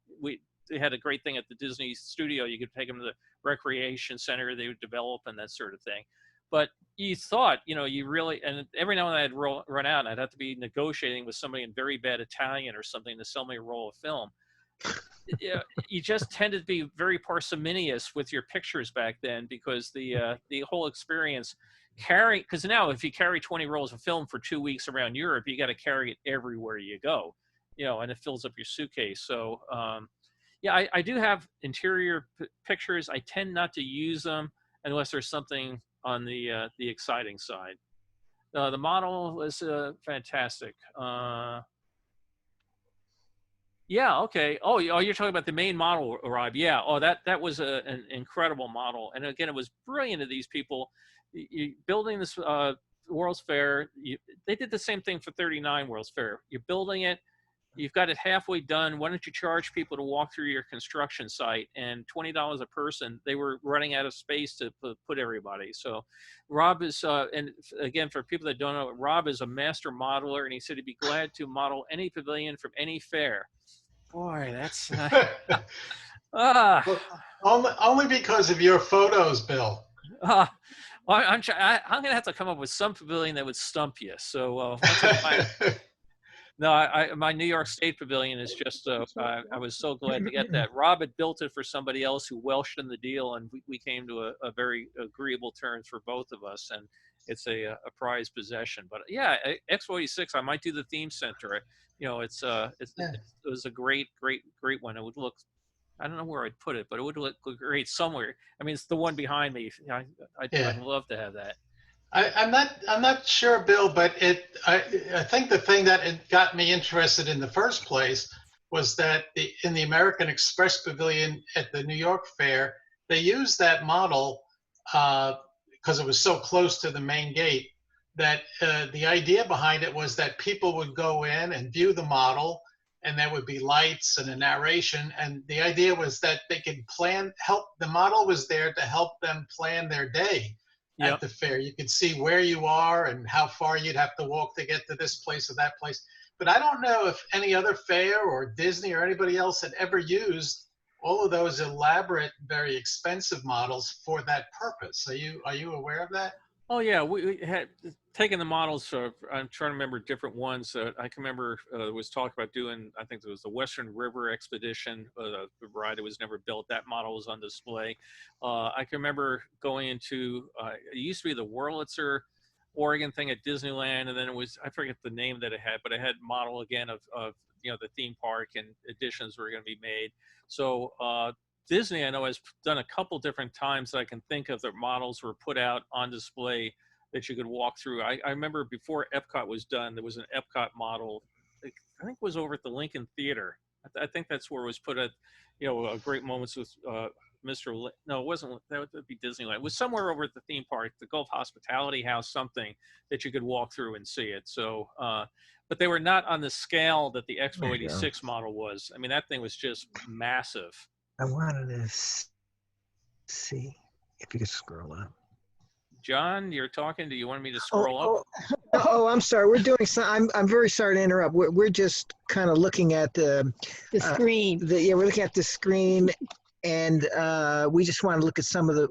they had a great thing at the Disney studio. You could take them to the recreation center they would develop and that sort of thing. But you thought, you know, you really, and every now and then I'd run out, and I'd have to be negotiating with somebody in very bad Italian or something to sell me a roll of film. Yeah, you just tended to be very parsimonious with your pictures back then because the whole experience because now if you carry 20 rolls of film for 2 weeks around Europe, you got to carry it everywhere you go, you know, and it fills up your suitcase. So yeah, I do have interior pictures. I tend not to use them unless there's something on the exciting side. The model is fantastic. Yeah, okay. Oh, you're talking about the main model, Rob. Yeah. Oh, that was an incredible model. And again, it was brilliant of these people. Building this World's Fair, they did the same thing for 39 World's Fair. You're building it. You've got it halfway done. Why don't you charge people to walk through your construction site? And $20 a person, they were running out of space to put everybody. So Rob is, and again, for people that don't know, Rob is a master modeler, and he said he'd be glad to model any pavilion from any fair. Boy, that's only because of your photos, Bill. Well, I'm going to have to come up with some pavilion that would stump you. So once I find, no, my New York State Pavilion is just, I was so glad to get that. Rob had built it for somebody else who welched in the deal, and we came to a very agreeable terms for both of us, and it's a prized possession. But yeah, Expo 86, I might do the theme center. You know, it was a great one. It would look, I don't know where I'd put it, but it would look great somewhere. I mean, it's the one behind me. I'd love to have that. I'm not sure, Bill, but I think the thing that it got me interested in the first place was that in the American Express Pavilion at the New York Fair, they used that model because it was so close to the main gate. That the idea behind it was that people would go in and view the model, and there would be lights and a narration. And the idea was that they could the model was there to help them plan their day. Yep. At the fair. You could see where you are and how far you'd have to walk to get to this place or that place. But I don't know if any other fair or Disney or anybody else had ever used all of those elaborate, very expensive models for that purpose. Are you aware of that? Oh yeah, we had taken the models. I'm trying to remember different ones. I can remember there was talk about doing. I think it was the Western River Expedition, the ride that was never built. That model was on display. I can remember going into. It used to be the Wurlitzer, Oregon thing at Disneyland, and then it was, I forget the name that it had, but it had model again of the theme park, and additions were going to be made. So Disney, I know, has done a couple different times that I can think of that models were put out on display that you could walk through. I remember before Epcot was done, there was an Epcot model, I think it was over at the Lincoln Theater. I think that's where it was put at, a great moments with no, it wasn't, that would be Disneyland. It was somewhere over at the theme park, the Gulf Hospitality House, something that you could walk through and see it. So, but they were not on the scale that the Expo 86 model was. I mean, that thing was just massive. I wanted to see if you could scroll up. John, you're talking. Do you want me to scroll up? Oh, I'm sorry. We're doing some. I'm very sorry to interrupt. We're just kind of looking at the screen. We're looking at the screen, and we just want to look at some of the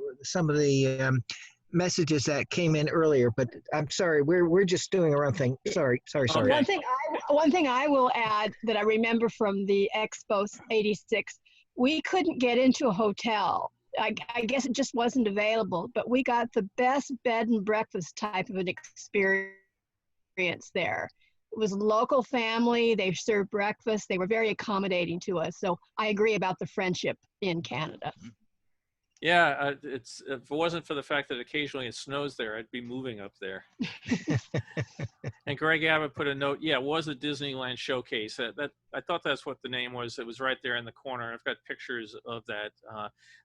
messages that came in earlier. But I'm sorry. We're just doing our own thing. Sorry. One thing I will add that I remember from the Expo 86, we couldn't get into a hotel. I guess it just wasn't available, but we got the best bed and breakfast type of an experience there. It was local family. They served breakfast. They were very accommodating to us. So I agree about the friendship in Canada. Yeah, if it wasn't for the fact that occasionally it snows there, I'd be moving up there. And Greg Abbott put a note. Yeah, it was a Disneyland showcase. That I thought that's what the name was. It was right there in the corner. I've got pictures of that.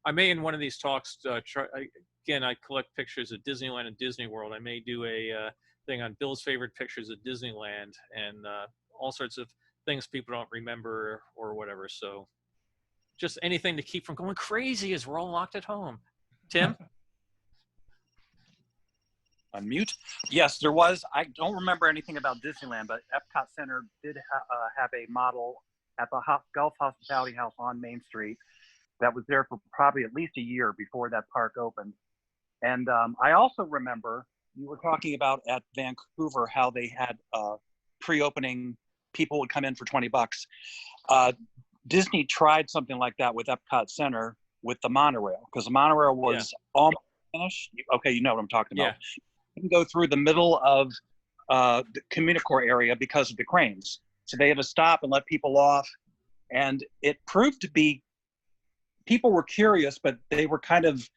I may, in one of these talks, I collect pictures of Disneyland and Disney World. I may do a thing on Bill's favorite pictures of Disneyland and all sorts of things people don't remember or whatever. So just anything to keep from going crazy as we're all locked at home. Tim? Unmute. Yes, there was. I don't remember anything about Disneyland, but Epcot Center did have a model at the Gulf Hospitality House on Main Street that was there for probably at least a year before that park opened. And I also remember you were talking about at Vancouver how they had pre-opening, people would come in for $20. Disney tried something like that with Epcot Center with the monorail, because the monorail was almost finished. Okay, you know what I'm talking about. Yeah. You can go through the middle of the Communicore area because of the cranes. So they had to stop and let people off. And it proved to be, people were curious, but they were kind of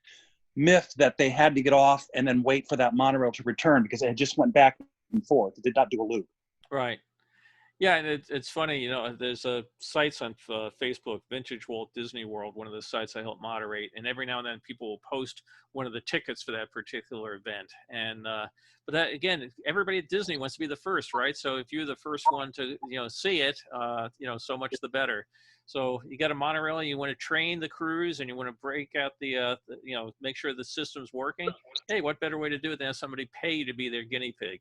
miffed that they had to get off and then wait for that monorail to return because it just went back and forth. It did not do a loop. Right. Yeah, and it's funny, there's sites on Facebook, Vintage Walt Disney World, one of the sites I help moderate, and every now and then people will post one of the tickets for that particular event. And but that, again, everybody at Disney wants to be the first, right? So if you're the first one to see it, so much the better. So you got a monorail, you want to train the crews, and you want to break out the make sure the system's working. Hey, what better way to do it than have somebody pay you to be their guinea pig?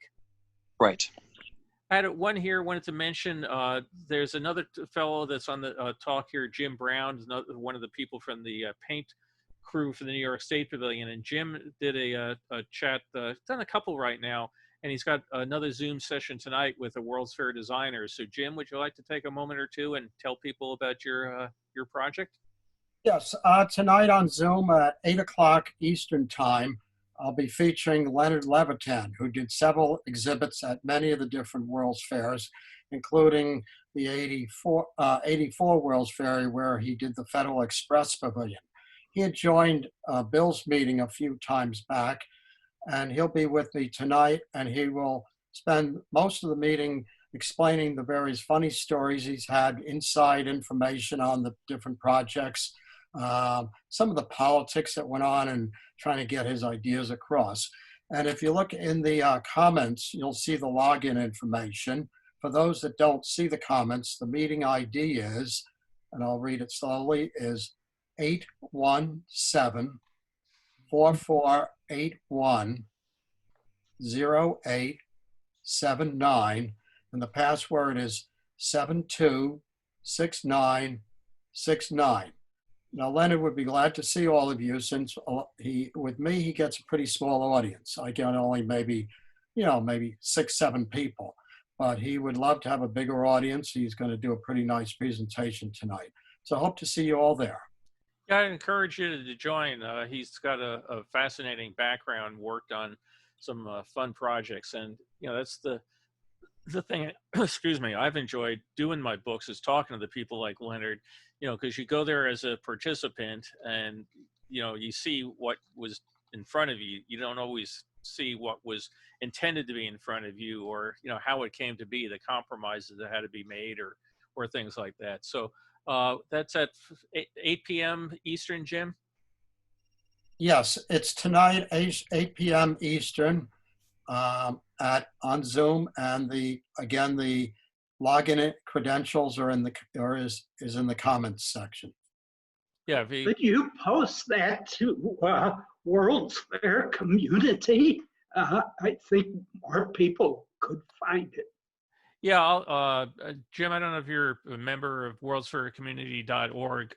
Right. I had one here, wanted to mention, there's another fellow that's on the talk here, Jim Brown, one of the people from the paint crew for the New York State Pavilion. And Jim did a chat, done a couple right now, and he's got another Zoom session tonight with the World's Fair designers. So Jim, would you like to take a moment or two and tell people about your project? Yes, tonight on Zoom at 8 o'clock Eastern Time, I'll be featuring Leonard Levitan, who did several exhibits at many of the different World's Fairs, including the 84 World's Fair, where he did the Federal Express Pavilion. He had joined Bill's meeting a few times back, and he'll be with me tonight, and he will spend most of the meeting explaining the various funny stories he's had, inside information on the different projects, some of the politics that went on, and trying to get his ideas across. And if you look in the comments, you'll see the login information. For those that don't see the comments, the meeting ID is, and I'll read it slowly, is 817-4481-0879, and the password is 726969. Now, Leonard would be glad to see all of you since with me, he gets a pretty small audience. I get only maybe 6, 7 people, but he would love to have a bigger audience. He's going to do a pretty nice presentation tonight. So I hope to see you all there. Yeah, I encourage you to join. He's got a fascinating background, worked on some fun projects, and that's the thing. Excuse me, I've enjoyed doing my books is talking to the people like Leonard, because you go there as a participant and you see what was in front of you. You don't always see what was intended to be in front of you, or how it came to be, the compromises that had to be made, or things like that. So that's at 8 p.m. Eastern, Jim? Yes, it's tonight, 8 p.m. Eastern on Zoom, and the login credentials are is in the comments section. Yeah. Could you post that to World's Fair community? I think more people could find it. Yeah, Jim, I don't know if you're a member of worldsfaircommunity.org.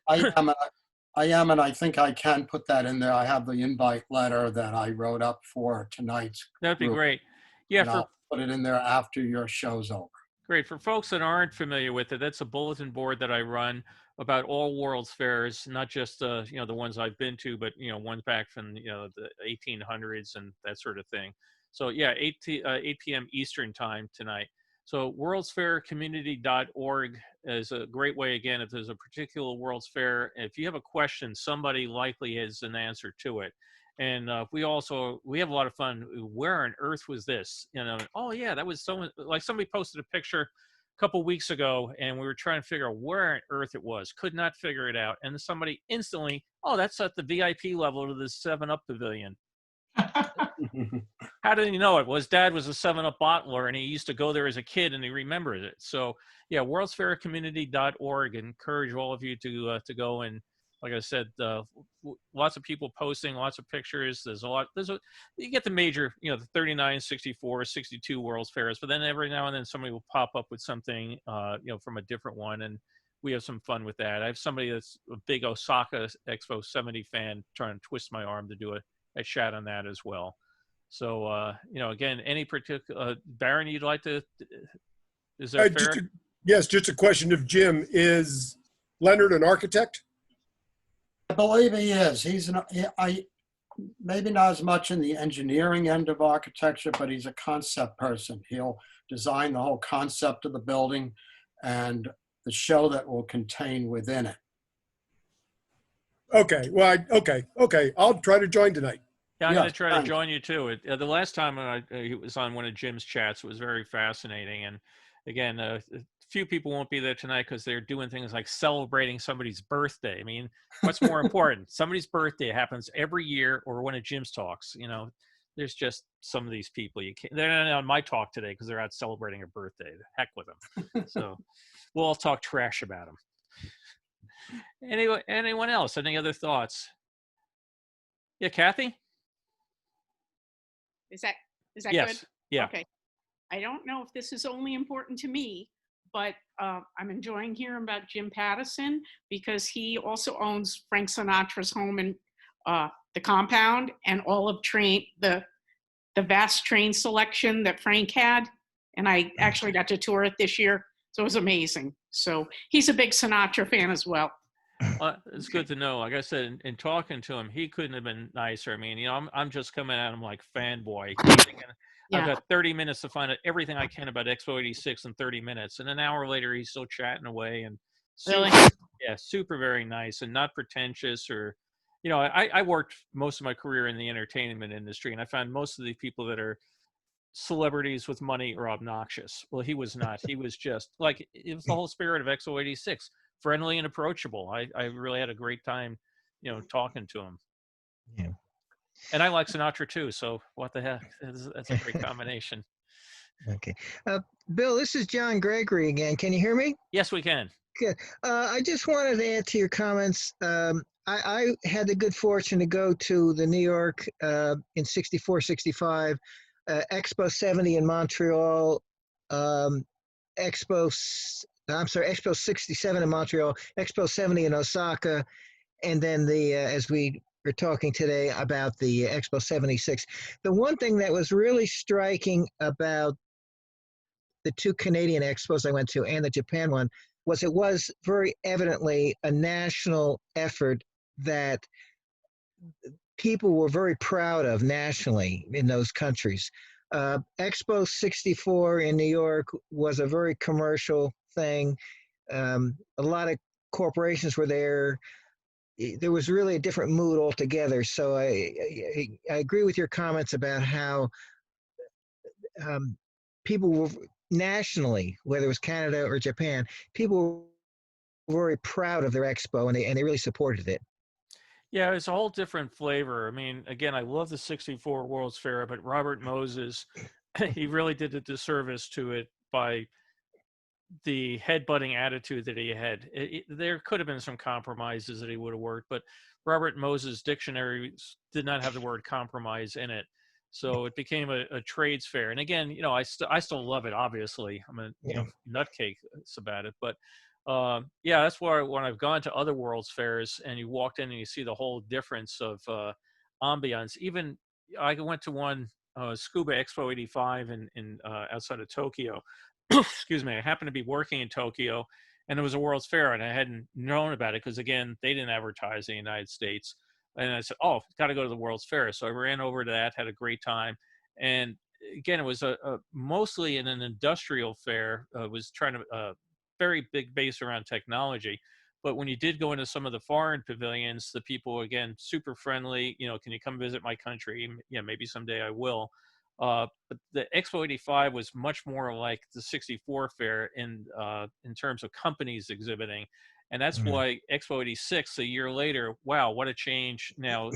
I am, and I think I can put that in there. I have the invite letter that I wrote up for tonight's That'd be group. great. Yeah, I'll put it in there after your show's over. Great. For folks that aren't familiar with it, that's a bulletin board that I run about all World's Fairs, not just the ones I've been to, but ones back from the 1800s and that sort of thing. So yeah, 8 p.m. Eastern time tonight. So worldsfaircommunity.org is a great way. Again, if there's a particular World's Fair, if you have a question, somebody likely has an answer to it. And we have a lot of fun. Where on earth was this? Oh yeah, that was someone, like somebody posted a picture a couple weeks ago, and we were trying to figure out where on earth it was. Could not figure it out. And somebody instantly, oh, that's at the VIP level to the 7-Up Pavilion. How did he know it? His dad was a 7-Up bottler, and he used to go there as a kid, and he remembers it. So yeah, worldsfaircommunity.org. Encourage all of you to go, and like I said, lots of people posting, lots of pictures. You get the major, the 39, 64, 62 World's Fairs, but then every now and then somebody will pop up with something, from a different one, and we have some fun with that. I have somebody that's a big Osaka Expo 70 fan trying to twist my arm to do a chat on that as well. So, again, any particular, Baron, you'd like to, is that fair? Yes, just a question of Jim. Is Leonard an architect? I believe he is. Maybe not as much in the engineering end of architecture, but he's a concept person. He'll design the whole concept of the building and the show that will contain within it. Okay. Well, okay. I'll try to join tonight. Yeah, I'm going to try to join you too. The last time it was on one of Jim's chats, it was very fascinating. And again, a few people won't be there tonight because they're doing things like celebrating somebody's birthday. I mean, what's more important? Somebody's birthday happens every year, or one of Jim's talks. There's just some of these people they're not on my talk today because they're out celebrating a birthday. The heck with them. So we'll all talk trash about them. Anyway, anyone else? Any other thoughts? Yeah, Kathy? Is that yes. Good? Yeah. Okay. I don't know if this is only important to me, but I'm enjoying hearing about Jim Pattison because he also owns Frank Sinatra's home in the compound and all of the vast train selection that Frank had. And I actually got to tour it this year. So it was amazing. So he's a big Sinatra fan as well. Well, it's good to know. Like I said, in talking to him, he couldn't have been nicer. I mean, I'm just coming at him like fanboy. I've got 30 minutes to find out everything I can about Expo 86 in 30 minutes. And an hour later, he's still chatting away. And super, very nice and not pretentious or, I worked most of my career in the entertainment industry, and I found most of the people that are celebrities with money are obnoxious. Well, he was not. He was just like, it was the whole spirit of Expo 86. Friendly and approachable. I really had a great time, talking to him. Yeah. And I like Sinatra too. So what the heck? That's a great combination. Okay. Bill, this is John Gregory again. Can you hear me? Yes, we can. Good. I just wanted to add to your comments. I had the good fortune to go to the New York in 64, 65, Expo 70 in Montreal, Expo 67 in Montreal, Expo 70 in Osaka, and then the as we were talking today about the Expo 76, the one thing that was really striking about the two Canadian expos I went to and the Japan one was it was very evidently a national effort that people were very proud of nationally in those countries. Expo 64 in New York was a very commercial thing. A lot of corporations were there. There was really a different mood altogether. So I agree with your comments about how people were nationally, whether it was Canada or Japan, people were very proud of their expo and they really supported it. Yeah, it's a whole different flavor. I mean, again, I love the 64 World's Fair, but Robert Moses, he really did a disservice to it by the headbutting attitude that he had. There could have been some compromises that he would have worked, but Robert Moses' dictionary did not have the word compromise in it. So it became a trades fair. And again, you know, I still love it. Obviously, I'm a nutcake about it. But yeah, that's why when I've gone to other World's Fairs and you walked in and you see the whole difference of ambiance. Even I went to one Scuba Expo 85 in outside of Tokyo. Excuse me. I happened to be working in Tokyo, and it was a World's Fair, and I hadn't known about it because again, they didn't advertise in the United States. And I said, "Oh, got to go to the World's Fair." So I ran over to that, had a great time, and again, it was a mostly in an industrial fair. Was trying to very big base around technology, but when you did go into some of the foreign pavilions, the people again super friendly. You know, can you come visit my country? Yeah, maybe someday I will. But the Expo 85 was much more like the 64 fair in terms of companies exhibiting. And that's why Expo 86 a year later, wow, what a change. Now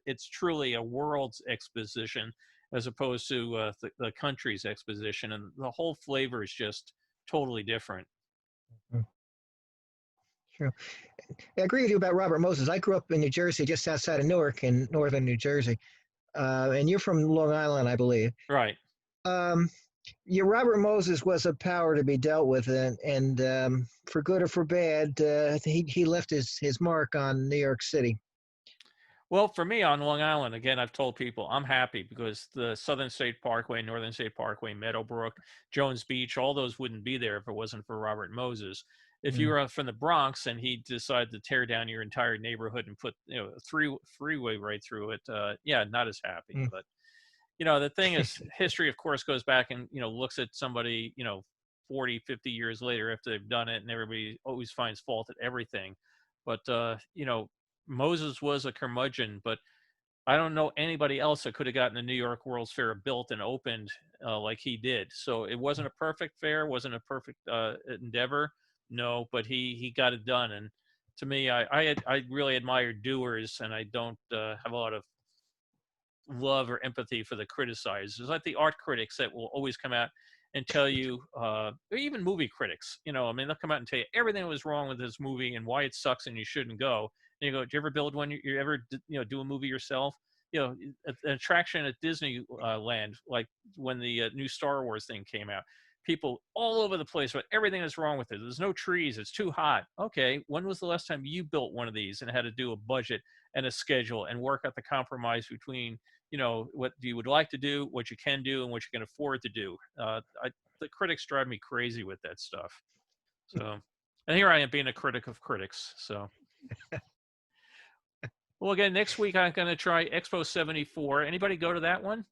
it's truly a world's exposition as opposed to the country's exposition. And the whole flavor is just totally different. True. I agree with you about Robert Moses. I grew up in New Jersey, just outside of Newark in northern New Jersey. And you're from Long Island, I believe. Right. Yeah, Robert Moses was a power to be dealt with, and for good or for bad, he left his mark on New York City. Well, for me on Long Island, again, I've told people I'm happy because the Southern State Parkway, Northern State Parkway, Meadowbrook, Jones Beach, all those wouldn't be there if it wasn't for Robert Moses. If you were from the Bronx and he decided to tear down your entire neighborhood and put a freeway right through it, yeah, not as happy. But the thing is, history, of course, goes back and looks at somebody 40, 50 years later after they've done it, and everybody always finds fault at everything. But Moses was a curmudgeon, but I don't know anybody else that could have gotten the New York World's Fair built and opened like he did. So it wasn't a perfect fair, wasn't a perfect endeavor, no, but he got it done. And to me, I really admire doers, and I don't have a lot of love or empathy for the criticizers. It's like the art critics that will always come out and tell you, or even movie critics, I mean, they'll come out and tell you everything that was wrong with this movie and why it sucks and you shouldn't go. And you go, do you ever build one? You ever, do a movie yourself? An attraction at Disneyland, like when the new Star Wars thing came out, people all over the place, but everything is wrong with it. There's no trees. It's too hot. Okay. When was the last time you built one of these and had to do a budget and a schedule and work out the compromise between, what you would like to do, what you can do, and what you can afford to do? The critics drive me crazy with that stuff. So, and here I am being a critic of critics. So, well, again, next week I'm going to try Expo 74. Anybody go to that one?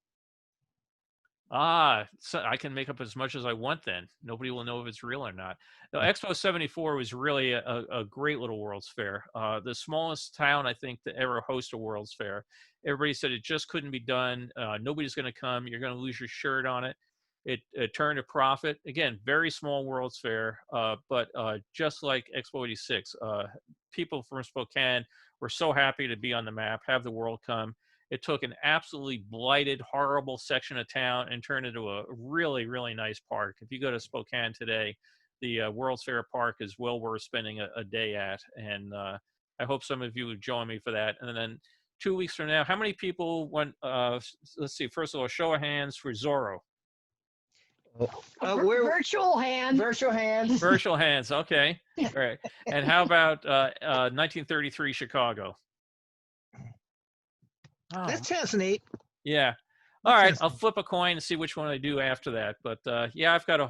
So I can make up as much as I want then. Nobody will know if it's real or not. No, Expo 74 was really a great little World's Fair. The smallest town, I think, to ever host a World's Fair. Everybody said it just couldn't be done. Nobody's going to come. You're going to lose your shirt on it. It turned a profit. Again, very small World's Fair, but just like Expo 86, people from Spokane were so happy to be on the map, have the world come. It took an absolutely blighted, horrible section of town and turned into a really, really nice park. If you go to Spokane today, the World's Fair Park is well worth spending a day at. And I hope some of you would join me for that. And then 2 weeks from now, how many people went, let's see, first of all, show of hands for Zorro. We're Virtual hand. virtual hands. Virtual hands. Okay. All right. And how about 1933 Chicago? Oh, That sounds neat. yeah. All right. sounds I'll neat. flip a coin and see which one I do after that. But yeah, I've got a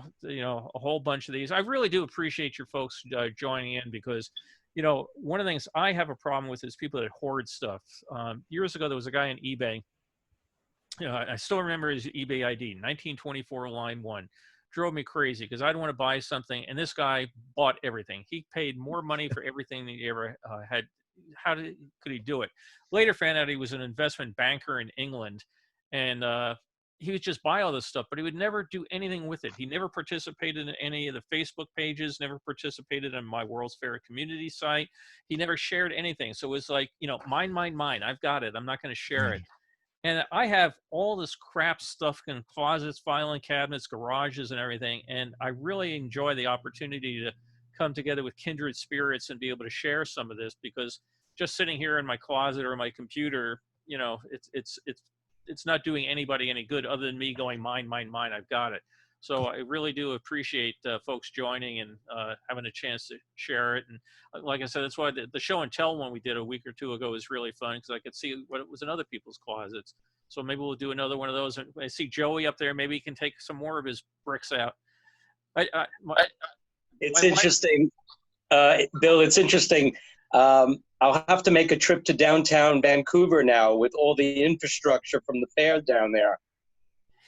whole bunch of these. I really do appreciate your folks joining in because, one of the things I have a problem with is people that hoard stuff. Years ago, there was a guy on eBay. I still remember his eBay ID, 1924 line 1. Drove me crazy because I'd want to buy something, and this guy bought everything. He paid more money for everything than he ever had. Could he do it? Later found out he was an investment banker in England, and he would just buy all this stuff, but he would never do anything with it. He never participated in any of the Facebook pages, never participated in my World's Fair community site. He never shared anything. So it was like, mine, I've got it. I'm not going to share it. And I have all this crap stuff in closets, filing cabinets, garages, and everything. And I really enjoy the opportunity to come together with kindred spirits and be able to share some of this, because just sitting here in my closet or my computer, it's not doing anybody any good other than me going, mine, I've got it. So I really do appreciate folks joining and having a chance to share it. And like I said, that's why the show and tell one we did a week or two ago was really fun, because I could see what was in other people's closets. So maybe we'll do another one of those. I see Joey up there. Maybe he can take some more of his bricks out. It's interesting, Bill. It's interesting. I'll have to make a trip to downtown Vancouver now with all the infrastructure from the fair down there.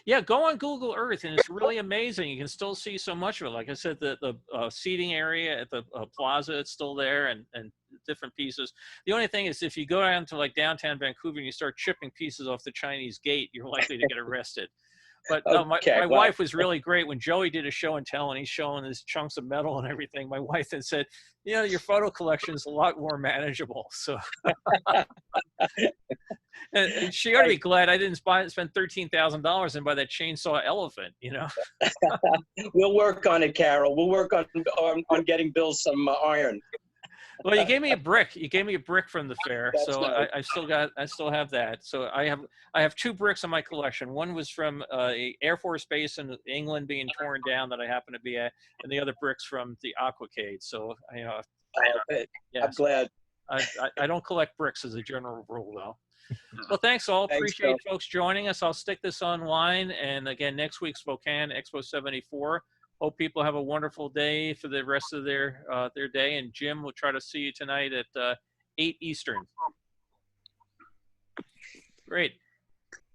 Yeah, go on Google Earth, and it's really amazing. You can still see so much of it. Like I said, the seating area at the plaza, it's still there, and different pieces. The only thing is, if you go down to like downtown Vancouver and you start chipping pieces off the Chinese gate, you're likely to get arrested. But no, my wife was really great when Joey did a show and tell, and he's showing his chunks of metal and everything. My wife had said, your photo collection is a lot more manageable. So, and she ought to be glad I didn't spend $13,000 and buy that chainsaw elephant. We'll work on it, Carol. We'll work on getting Bill some iron. Well, you gave me a brick. You gave me a brick from the fair, so nice. I still have that. So I have 2 bricks in my collection. One was from a Air Force base in England being torn down that I happen to be at, and the other brick's from the Aquacade. So I'm glad. I don't collect bricks as a general rule, though. Well, thanks all. Appreciate folks joining us. I'll stick this online, and again next week, Spokane Expo 74. Hope people have a wonderful day for the rest of their day. And Jim, we'll try to see you tonight at 8 Eastern. Great.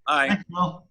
Thanks, Bill.